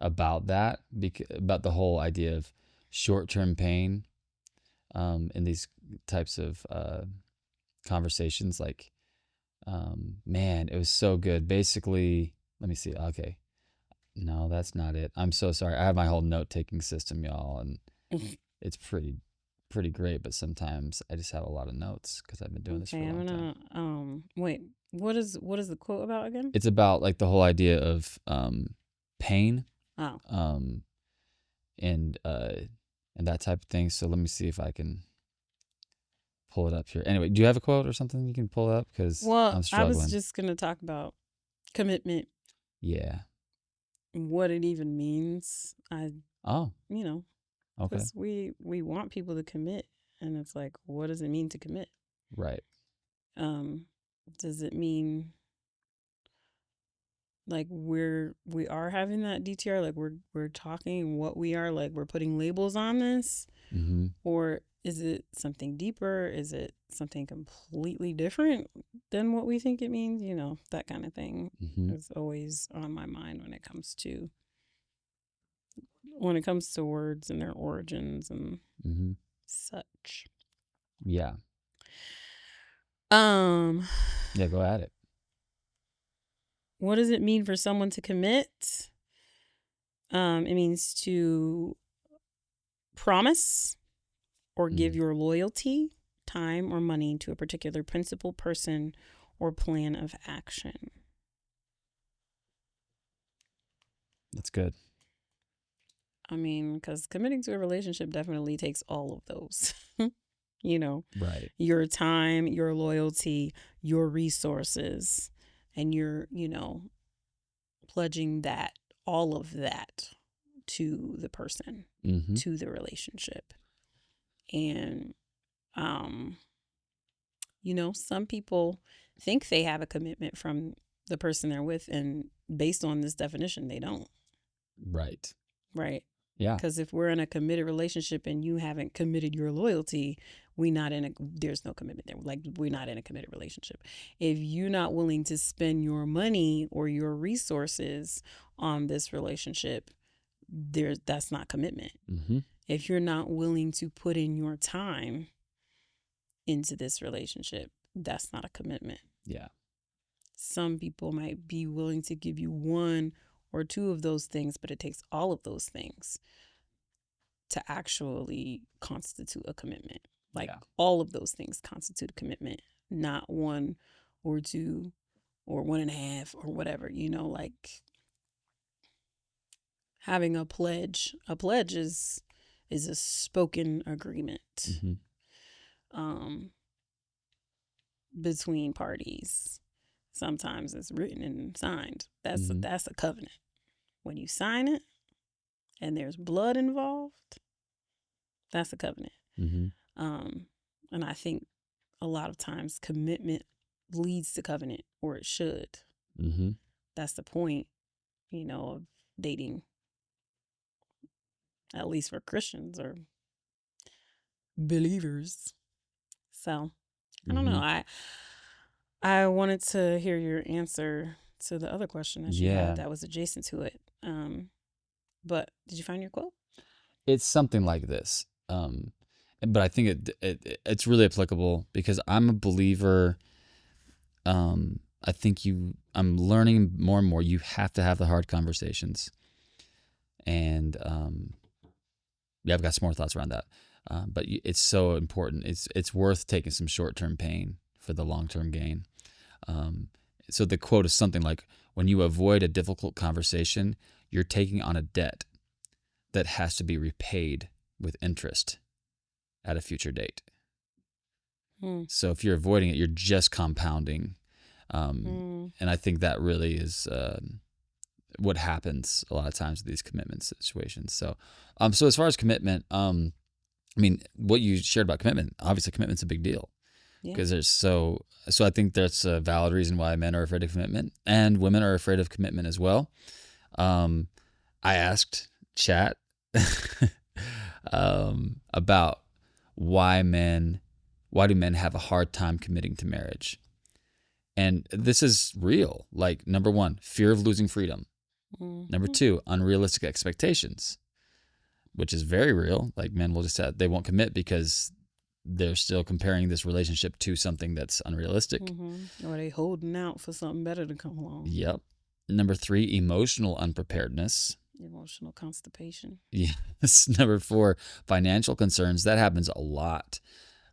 about that, about the whole idea of short-term pain in these types of conversations. Like, man, it was so good. Basically, let me see. Okay. No, that's not it. I'm so sorry. I have my whole note-taking system, y'all, and it's pretty great, but sometimes I just have a lot of notes because I've been doing this for a long time. Wait, what is the quote about again? It's about, like, the whole idea of pain. Oh. And that type of thing. So let me see if I can pull it up here. Anyway, do you have a quote or something you can pull up? Because I'm struggling. I was just gonna talk about commitment. Yeah. What it even means. Okay. Because we want people to commit, and it's like, what does it mean to commit? Right. Does it mean like we are having that DTR, like we're talking what we are, like we're putting labels on this, or is it something deeper? Is it something completely different than what we think it means? That kind of thing is always on my mind when it comes to words and their origins and such. Yeah. Yeah, go at it. What does it mean for someone to commit? It means to promise or give your loyalty, time, or money to a particular principle, person, or plan of action. That's good. I mean, because committing to a relationship definitely takes all of those. Right. Your time, your loyalty, your resources, and you're, pledging all of that to the person, to the relationship. And, some people think they have a commitment from the person they're with, and based on this definition, they don't. Right. Right. Yeah. Because if we're in a committed relationship and you haven't committed your loyalty, there's no commitment there. Like, we're not in a committed relationship. If you're not willing to spend your money or your resources on this relationship, that's not commitment. If you're not willing to put in your time into this relationship, that's not a commitment. Yeah. Some people might be willing to give you one or two of those things, but it takes all of those things to actually constitute a commitment. Like, all of those things constitute a commitment, not one or two or 1.5 or whatever, like having a pledge. A pledge is a spoken agreement between parties. Sometimes it's written and signed. That's a covenant. When you sign it and there's blood involved, That's a covenant. Mm-hmm. And I think a lot of times commitment leads to covenant, or it should. Mm-hmm. That's the point, of dating, at least for Christians or believers. So I don't know. Mm-hmm. I wanted to hear your answer to the other question that you Yeah. had that was adjacent to it. But did you find your quote? It's something like this. But I think it's really applicable because I'm a believer. I think I'm learning more and more. You have to have the hard conversations. And yeah, I've got some more thoughts around that. But it's so important. It's worth taking some short-term pain for the long-term gain. So the quote is something like, when you avoid a difficult conversation, you're taking on a debt that has to be repaid with interest at a future date. So if you're avoiding it, you're just compounding. And I think that really is what happens a lot of times with these commitment situations. So as far as commitment, I mean, what you shared about commitment, obviously commitment's a big deal. Because there's so I think that's a valid reason why men are afraid of commitment, and women are afraid of commitment as well. I asked chat about why do men have a hard time committing to marriage, and this is real. Like, number one, fear of losing freedom. Number two, unrealistic expectations, which is very real. Like, men will just they won't commit because they're still comparing this relationship to something that's unrealistic. Or they holding out for something better to come along. Yep. Number three, emotional unpreparedness. Emotional constipation. Yes. Number four, financial concerns. That happens a lot.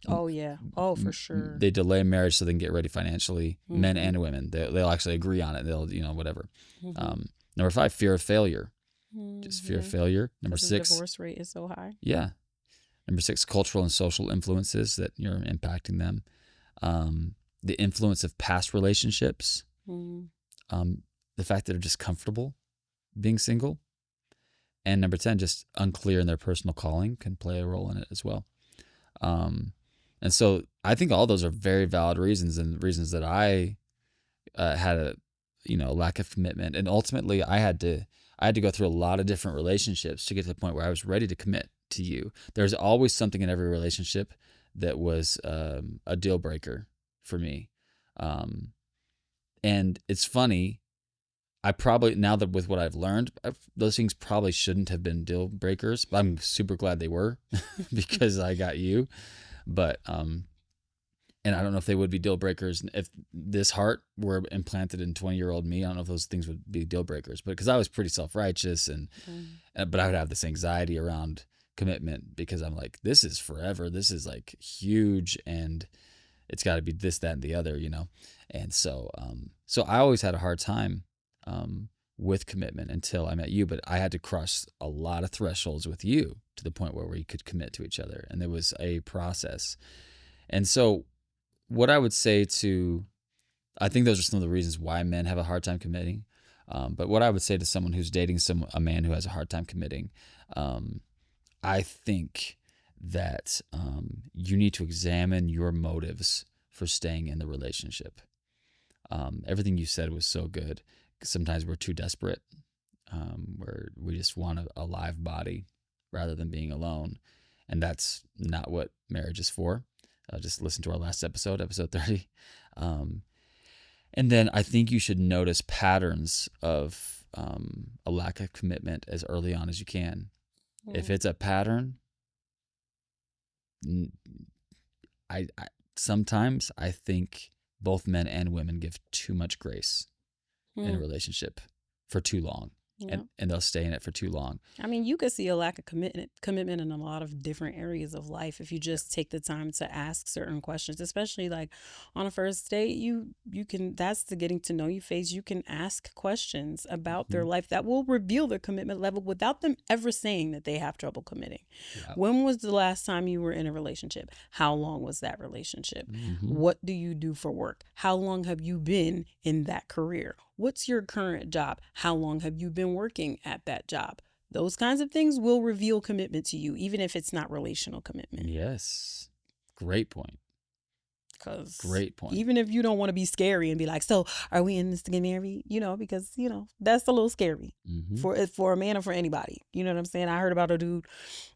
Oh, yeah. Oh, for sure. They delay marriage so they can get ready financially. Men and women. They'll actually agree on it. They'll, whatever. Number five, fear of failure. Just fear of failure. Number six, the divorce rate is so high. Yeah. Number six, cultural and social influences that you're impacting them. The influence of past relationships. The fact that they're just comfortable being single. And number 10, just unclear in their personal calling can play a role in it as well. And so I think all those are very valid reasons, and reasons that I had a lack of commitment. And ultimately I had to go through a lot of different relationships to get to the point where I was ready to commit to you. There's always something in every relationship that was a deal breaker for me. And it's funny, I probably, now that with what I've learned, those things probably shouldn't have been deal breakers, but I'm super glad they were because I got you. But and I don't know if they would be deal breakers if this heart were implanted in 20-year-old me. I don't know if those things would be deal breakers, but because I was pretty self-righteous but I would have this anxiety around commitment because I'm like, this is forever. This is like huge, and it's got to be this, that, and the other, And so I always had a hard time with commitment until I met you, but I had to cross a lot of thresholds with you to the point where we could commit to each other, and there was a process. And so what I would say I think those are some of the reasons why men have a hard time committing. But what I would say to someone who's dating a man who has a hard time committing, I think that you need to examine your motives for staying in the relationship. Everything you said was so good. Sometimes we're too desperate, where we just want a live body rather than being alone. And that's not what marriage is for. Just listen to our last episode 30. And then I think you should notice patterns of a lack of commitment as early on as you can. If it's a pattern, I sometimes I think both men and women give too much grace in a relationship for too long. And they'll stay in it for too long. I mean, you could see a lack of commitment in a lot of different areas of life if you just take the time to ask certain questions, especially like on a first date. You can, that's the getting to know you phase. You can ask questions about their life that will reveal their commitment level without them ever saying that they have trouble committing. When was the last time you were in a relationship? How long was that relationship? What do you do for work? How long have you been in that career? What's your current job? How long have you been working at that job? Those kinds of things will reveal commitment to you, even if it's not relational commitment. Yes. Great point. Because Great point. even if you don't want to be scary and be like, so are we in this to get married? Because, that's a little scary for a man or for anybody. You know what I'm saying? I heard about a dude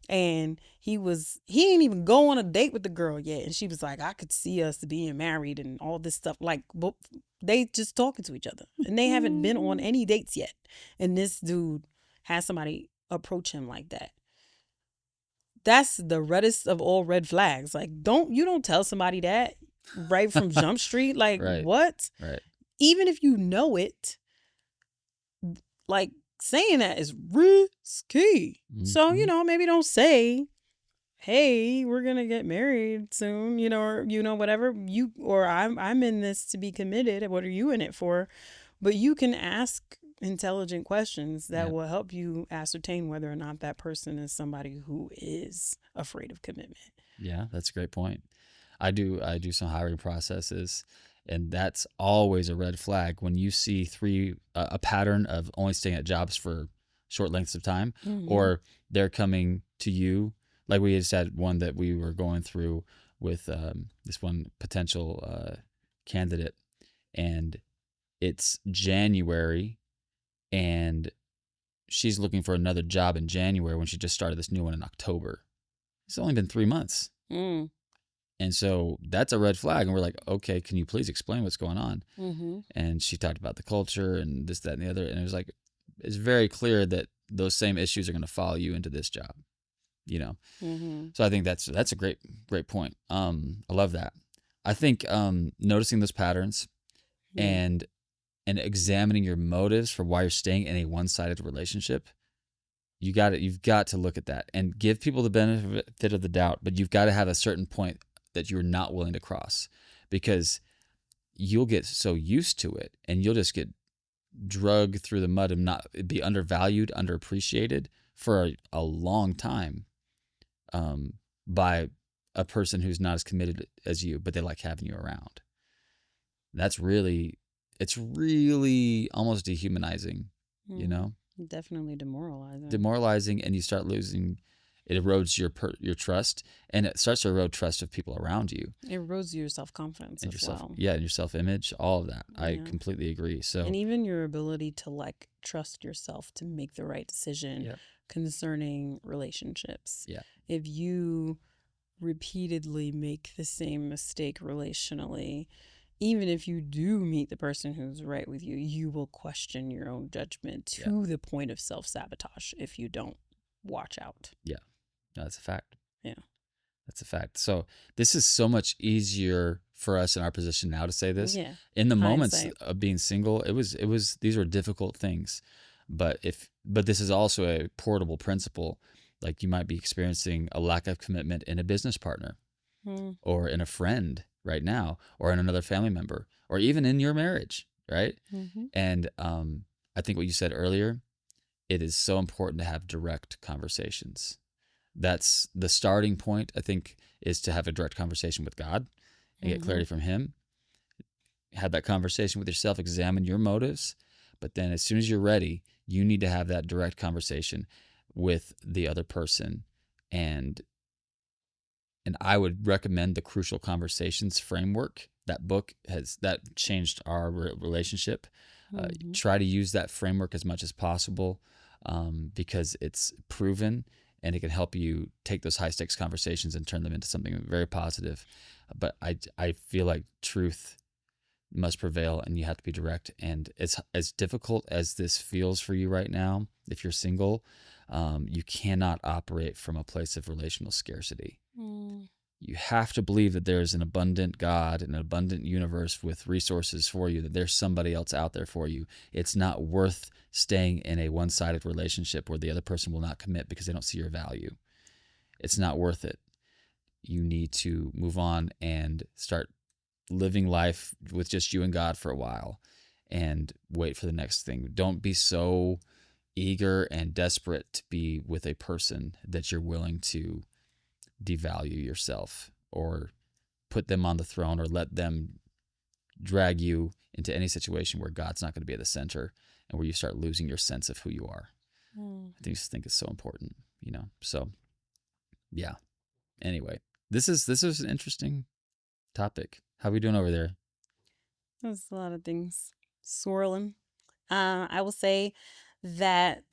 and he ain't even go on a date with the girl yet. And she was like, I could see us being married and all this stuff. Like, they just talking to each other and they haven't been on any dates yet. And this dude has somebody approach him like that. That's the reddest of all red flags. Like, you don't tell somebody that right from Jump Street. Like, Right. what? Right. Even if you know it, like, saying that is risky. So, maybe don't say, hey, we're going to get married soon, or, whatever. Or I'm in this to be committed. What are you in it for? But you can ask intelligent questions that will help you ascertain whether or not that person is somebody who is afraid of commitment. Yeah, that's a great point. I do some hiring processes, and that's always a red flag when you see a pattern of only staying at jobs for short lengths of time, or they're coming to you. Like we just had one that we were going through with this one potential candidate, and it's January, and she's looking for another job in January when she just started this new one in October. It's only been 3 months. And so that's a red flag. And we're like, okay, can you please explain what's going on? And she talked about the culture and this, that, and the other. And it was like, it's very clear that those same issues are going to follow you into this job, So I think that's a great point. I love that. I think noticing those patterns and examining your motives for why you're staying in a one-sided relationship, you've got to look at that and give people the benefit of the doubt, but you've got to have a certain point that you're not willing to cross, because you'll get so used to it and you'll just get drugged through the mud and not be undervalued, underappreciated for a long time by a person who's not as committed as you, but they like having you around. It's really almost dehumanizing, Definitely demoralizing. Demoralizing, and you start losing. It erodes your trust, and it starts to erode trust of people around you. It erodes your self-confidence and as well. Yeah, and your self-image, all of that. I completely agree. So, and even your ability to trust yourself to make the right decision concerning relationships. Yeah. If you repeatedly make the same mistake relationally, even if you do meet the person who's right with you, you will question your own judgment to the point of self-sabotage if you don't watch out. Yeah, no, that's a fact. Yeah. That's a fact. So this is so much easier for us in our position now to say this. Yeah. In the moments Hindsight. of being single, it was these were difficult things. But this is also a portable principle. Like, you might be experiencing a lack of commitment in a business partner or in a friend right now, or in another family member, or even in your marriage, right? And I think what you said earlier, it is so important to have direct conversations. That's the starting point, I think, is to have a direct conversation with God and get clarity from Him. Have that conversation with yourself, examine your motives. But then as soon as you're ready, you need to have that direct conversation with the other person. And I would recommend the Crucial Conversations framework. That book that changed our relationship. Try to use that framework as much as possible, because it's proven and it can help you take those high stakes conversations and turn them into something very positive. But I feel like truth must prevail, and you have to be direct. And it's as difficult as this feels for you right now. If you're single, you cannot operate from a place of relational scarcity. You have to believe that there's an abundant God, an abundant universe with resources for you, that there's somebody else out there for you. It's not worth staying in a one-sided relationship where the other person will not commit because they don't see your value. It's not worth it. You need to move on and start living life with just you and God for a while and wait for the next thing. Don't be so eager and desperate to be with a person that you're willing to devalue yourself or put them on the throne or let them drag you into any situation where God's not going to be at the center and where you start losing your sense of who you are. I just think it's so important, So, yeah. Anyway, this is an interesting topic. How we doing over there? There's a lot of things swirling. I will say that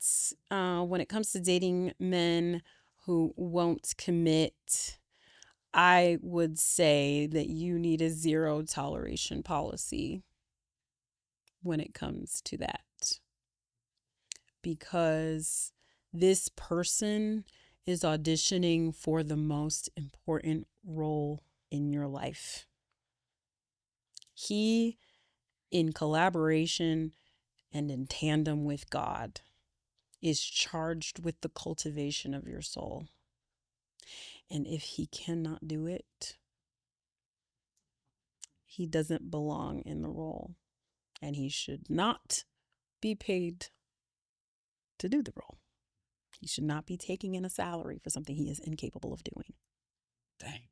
when it comes to dating men who won't commit, I would say that you need a zero toleration policy when it comes to that. Because this person is auditioning for the most important role in your life. He, in collaboration and in tandem with God, is charged with the cultivation of your soul. And if he cannot do it, he doesn't belong in the role. And he should not be paid to do the role. He should not be taking in a salary for something he is incapable of doing. Dang.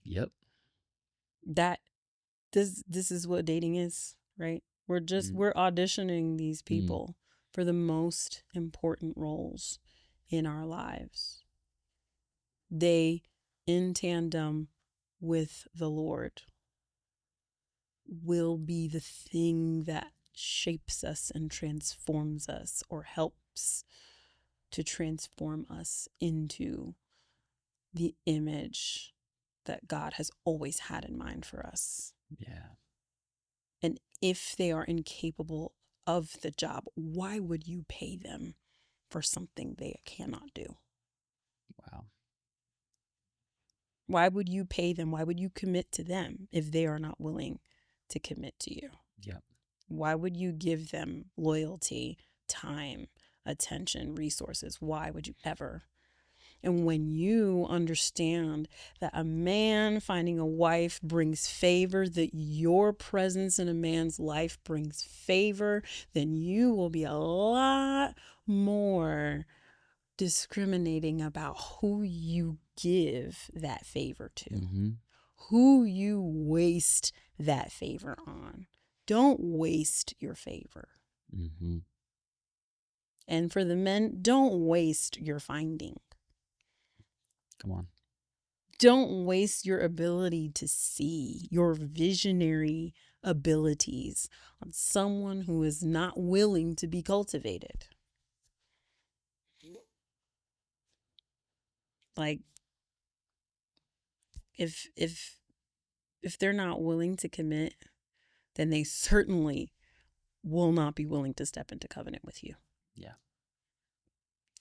Yep. This is what dating is, right? We're auditioning these people for the most important roles in our lives. They, in tandem with the Lord, will be the thing that shapes us and transforms us, or helps to transform us into the image that God has always had in mind for us. Yeah. And if they are incapable of the job, why would you pay them for something they cannot do? Wow. Why would you pay them? Why would you commit to them if they are not willing to commit to you? Yeah. Why would you give them loyalty, time, attention, resources? Why would you ever? And when you understand that a man finding a wife brings favor, that your presence in a man's life brings favor, then you will be a lot more discriminating about who you give that favor to, who you waste that favor on. Don't waste your favor. And for the men, don't waste your finding. Come on. Don't waste your ability to see, your visionary abilities, on someone who is not willing to be cultivated. Like, if they're not willing to commit, then they certainly will not be willing to step into covenant with you. Yeah.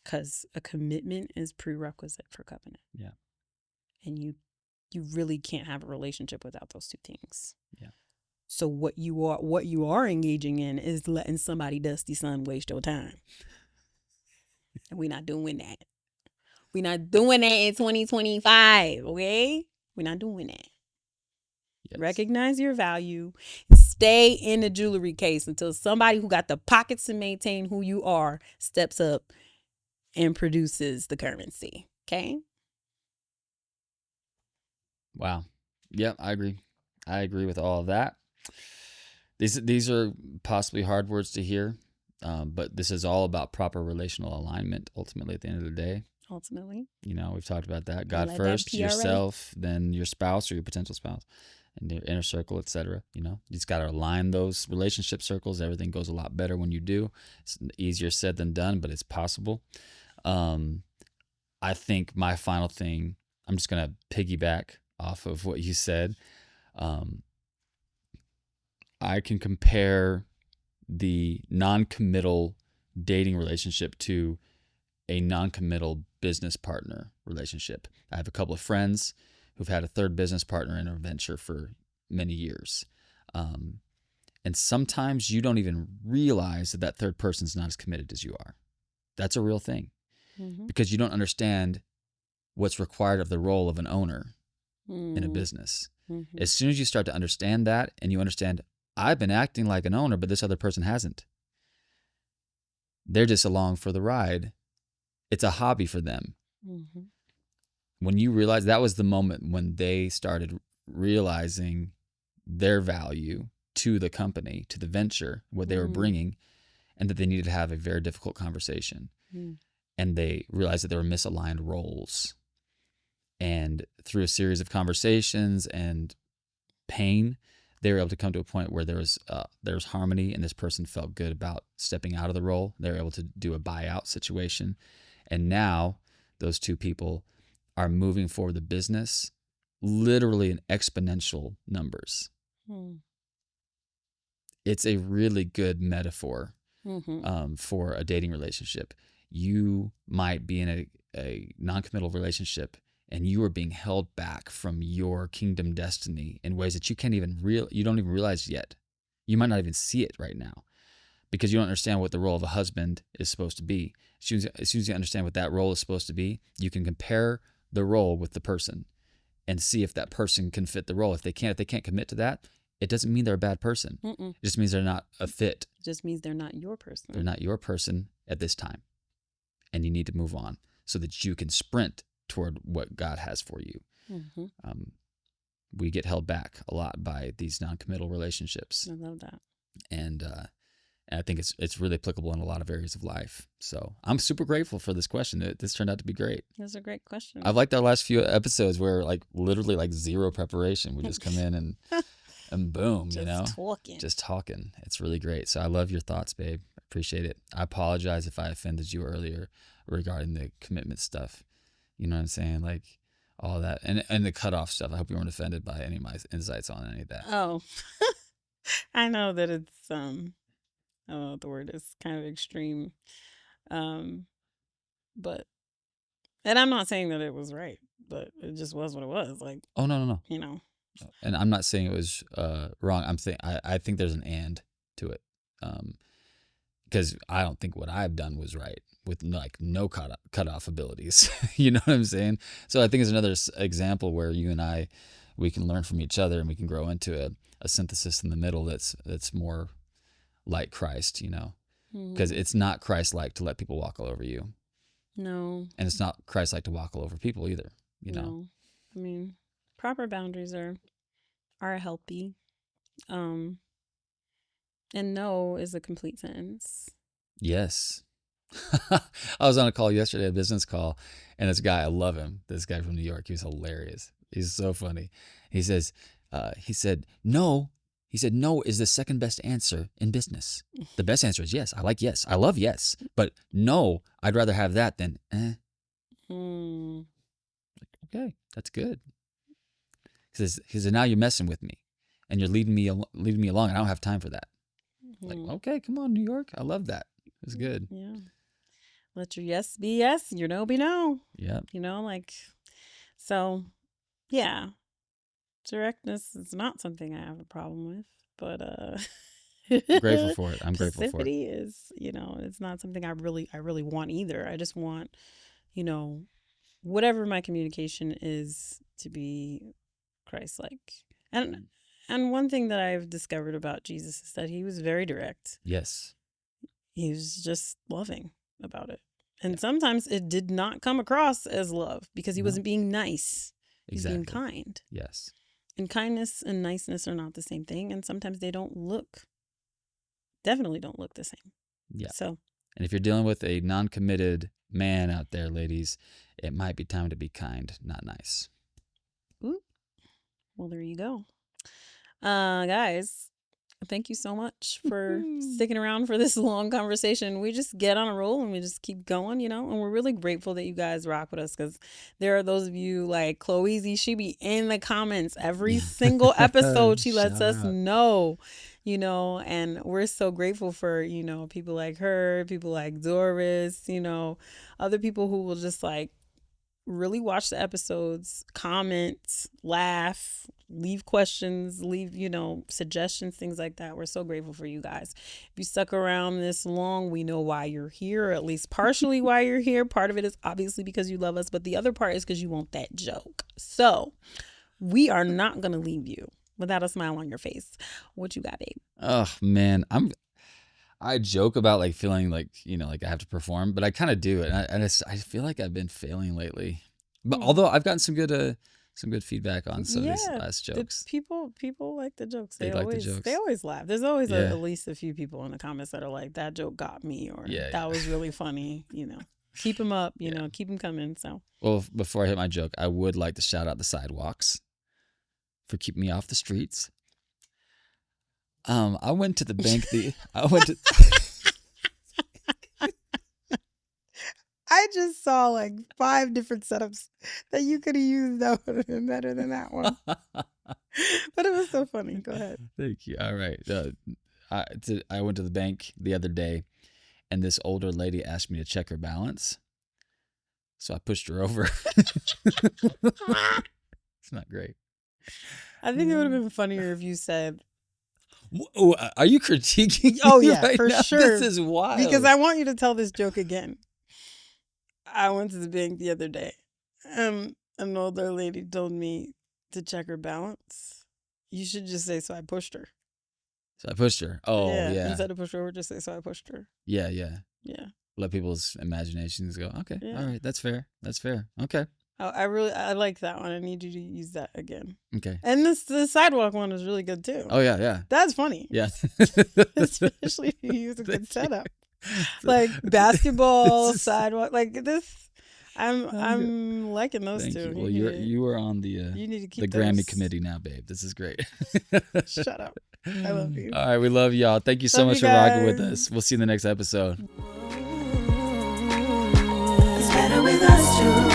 Because a commitment is prerequisite for covenant. Yeah. And you really can't have a relationship without those two things. Yeah. So what you are engaging in is letting somebody dusty son waste your time. And we're not doing that. We're not doing that in 2025, okay? We're not doing that. Yes. Recognize your value. Stay in the jewelry case until somebody who got the pockets to maintain who you are steps up and produces the currency, okay? Wow. Yep, I agree. I agree with all of that. These are possibly hard words to hear, but this is all about proper relational alignment. Ultimately, at the end of the day, we've talked about that. God first, yourself, then your spouse or your potential spouse, and your inner circle, etc. You just got to align those relationship circles. Everything goes a lot better when you do. It's easier said than done, but it's possible. I think my final thing, I'm just gonna piggyback off of what you said. I can compare the non-committal dating relationship to a non-committal business partner relationship. I have a couple of friends who've had a third business partner in a venture for many years. And sometimes you don't even realize that third person's not as committed as you are. That's a real thing. Because you don't understand what's required of the role of an owner in a business. As soon as you start to understand that, and you understand, I've been acting like an owner, but this other person hasn't. They're just along for the ride. It's a hobby for them. When you realize, that was the moment when they started realizing their value to the company, to the venture, what they were bringing, and that they needed to have a very difficult conversation. And they realized that there were misaligned roles. And through a series of conversations and pain, they were able to come to a point where there was harmony, and this person felt good about stepping out of the role. They were able to do a buyout situation. And now those two people are moving forward the business literally in exponential numbers. It's a really good metaphor for a dating relationship. You might be in a non-committal relationship, and you are being held back from your kingdom destiny in ways that you don't even realize yet. You might not even see it right now because you don't understand what the role of a husband is supposed to be. As soon as you understand what that role is supposed to be, you can compare the role with the person and see if that person can fit the role. If they can't commit to that, it doesn't mean they're a bad person. It just means they're not a fit. It just means they're not your person. They're not your person at this time. And you need to move on so that you can sprint toward what God has for you. We get held back a lot by these non-committal relationships. I love that. And I think it's really applicable in a lot of areas of life. So I'm super grateful for this question. This turned out to be great. That's a great question. I've liked our last few episodes where literally zero preparation. We just come in and boom, just talking. It's really great. So I love your thoughts, babe. I appreciate it. I apologize if I offended you earlier regarding the commitment stuff. You know what I'm saying? All that and the cutoff stuff. I hope you weren't offended by any of my insights on any of that. Oh, I know that it's I don't know what the word is, kind of extreme. But, and I'm not saying that it was right, but it just was what it was. Oh, no. You know. And I'm not saying it was wrong. I think there's an and to it. Because I don't think what I've done was right with no cutoff abilities. You know what I'm saying? So I think it's another example where you and I, we can learn from each other and we can grow into a synthesis in the middle that's more like Christ, because it's not Christ-like to let people walk all over you. No. And it's not Christ-like to walk all over people either, No. I mean, proper boundaries are healthy. And no is a complete sentence. Yes. I was on a call yesterday, a business call, and this guy, I love him. This guy from New York, he was hilarious. He's so funny. He said, no. He said, no is the second best answer in business. The best answer is yes. I like yes. I love yes. But no, I'd rather have that than Okay, that's good. He says, now you're messing with me and you're leading me along, and I don't have time for that. Okay, come on, New York. I love that. It was good. Yeah. Let your yes be yes, your no be no. Yeah. So, yeah. Directness is not something I have a problem with, but I'm grateful for it. I'm grateful for it. Passivity is, it's not something I really want either. I just want, whatever my communication is to be Christ-like. And one thing that I've discovered about Jesus is that he was very direct. Yes. He was just loving about it. And sometimes it did not come across as love because he wasn't being nice. He's being kind. Yes. And kindness and niceness are not the same thing. And sometimes they definitely don't look the same. Yeah. So. And if you're dealing with a non-committed man out there, ladies, it might be time to be kind, not nice. Ooh. Well, there you go. Guys, thank you so much for sticking around for this long conversation. We just get on a roll and we just keep going, and we're really grateful that you guys rock with us, because there are those of you like Chloe, she be in the comments every single episode. She lets us know, and we're so grateful for, people like her, people like Doris, other people who will just really watch the episodes, comment, laugh, leave questions, leave, suggestions, things like that. We're so grateful for you guys. If you stuck around this long, we know why you're here, or at least partially why you're here. Part of it is obviously because you love us, but the other part is because you want that joke. So we are not going to leave you without a smile on your face. What you got, babe? Oh, man. I joke about feeling I have to perform, but I kind of do it. And I feel like I've been failing lately. But although I've gotten some good some good feedback on some of these Yeah, last jokes. People like the jokes. They like the jokes. They always laugh. There's always Yeah. at least a few people in the comments that are like, that joke got me, or Yeah, that was really funny. Keep them up. Keep them coming. So Well, before I hit my joke, I would like to shout out the sidewalks for keeping me off the streets. I went to the bank. I just saw like 5 different setups that you could have used that would have been better than that one. But it was so funny. Go ahead. Thank you. All right. I went to the bank the other day, and this older lady asked me to check her balance. So I pushed her over. It's not great. I think it would have been funnier if you said, Oh, are you critiquing? Oh, me yeah, right for now? sure. This is wild. because I want you to tell this joke again. I went to the bank the other day. An older lady told me to check her balance. You should just say, so I pushed her. So I pushed her. Oh, yeah. Instead of push her over, just say, so I pushed her. Yeah. Yeah. Let people's imaginations go. Okay. Yeah. All right. That's fair. Okay. I like that one. I need you to use that again. Okay. And the sidewalk one is really good too. Oh, yeah. That's funny. Yeah. Especially if you use a good setup. Like basketball, sidewalk, like this. I'm liking those Thank two. you. Well, you are on the You need to keep the Grammy those- committee now, babe. This is great. Shut up. I love you. All right, we love y'all. Thank you so Love much you for rocking with guys. us. We'll see you in the next episode. It's better with us two.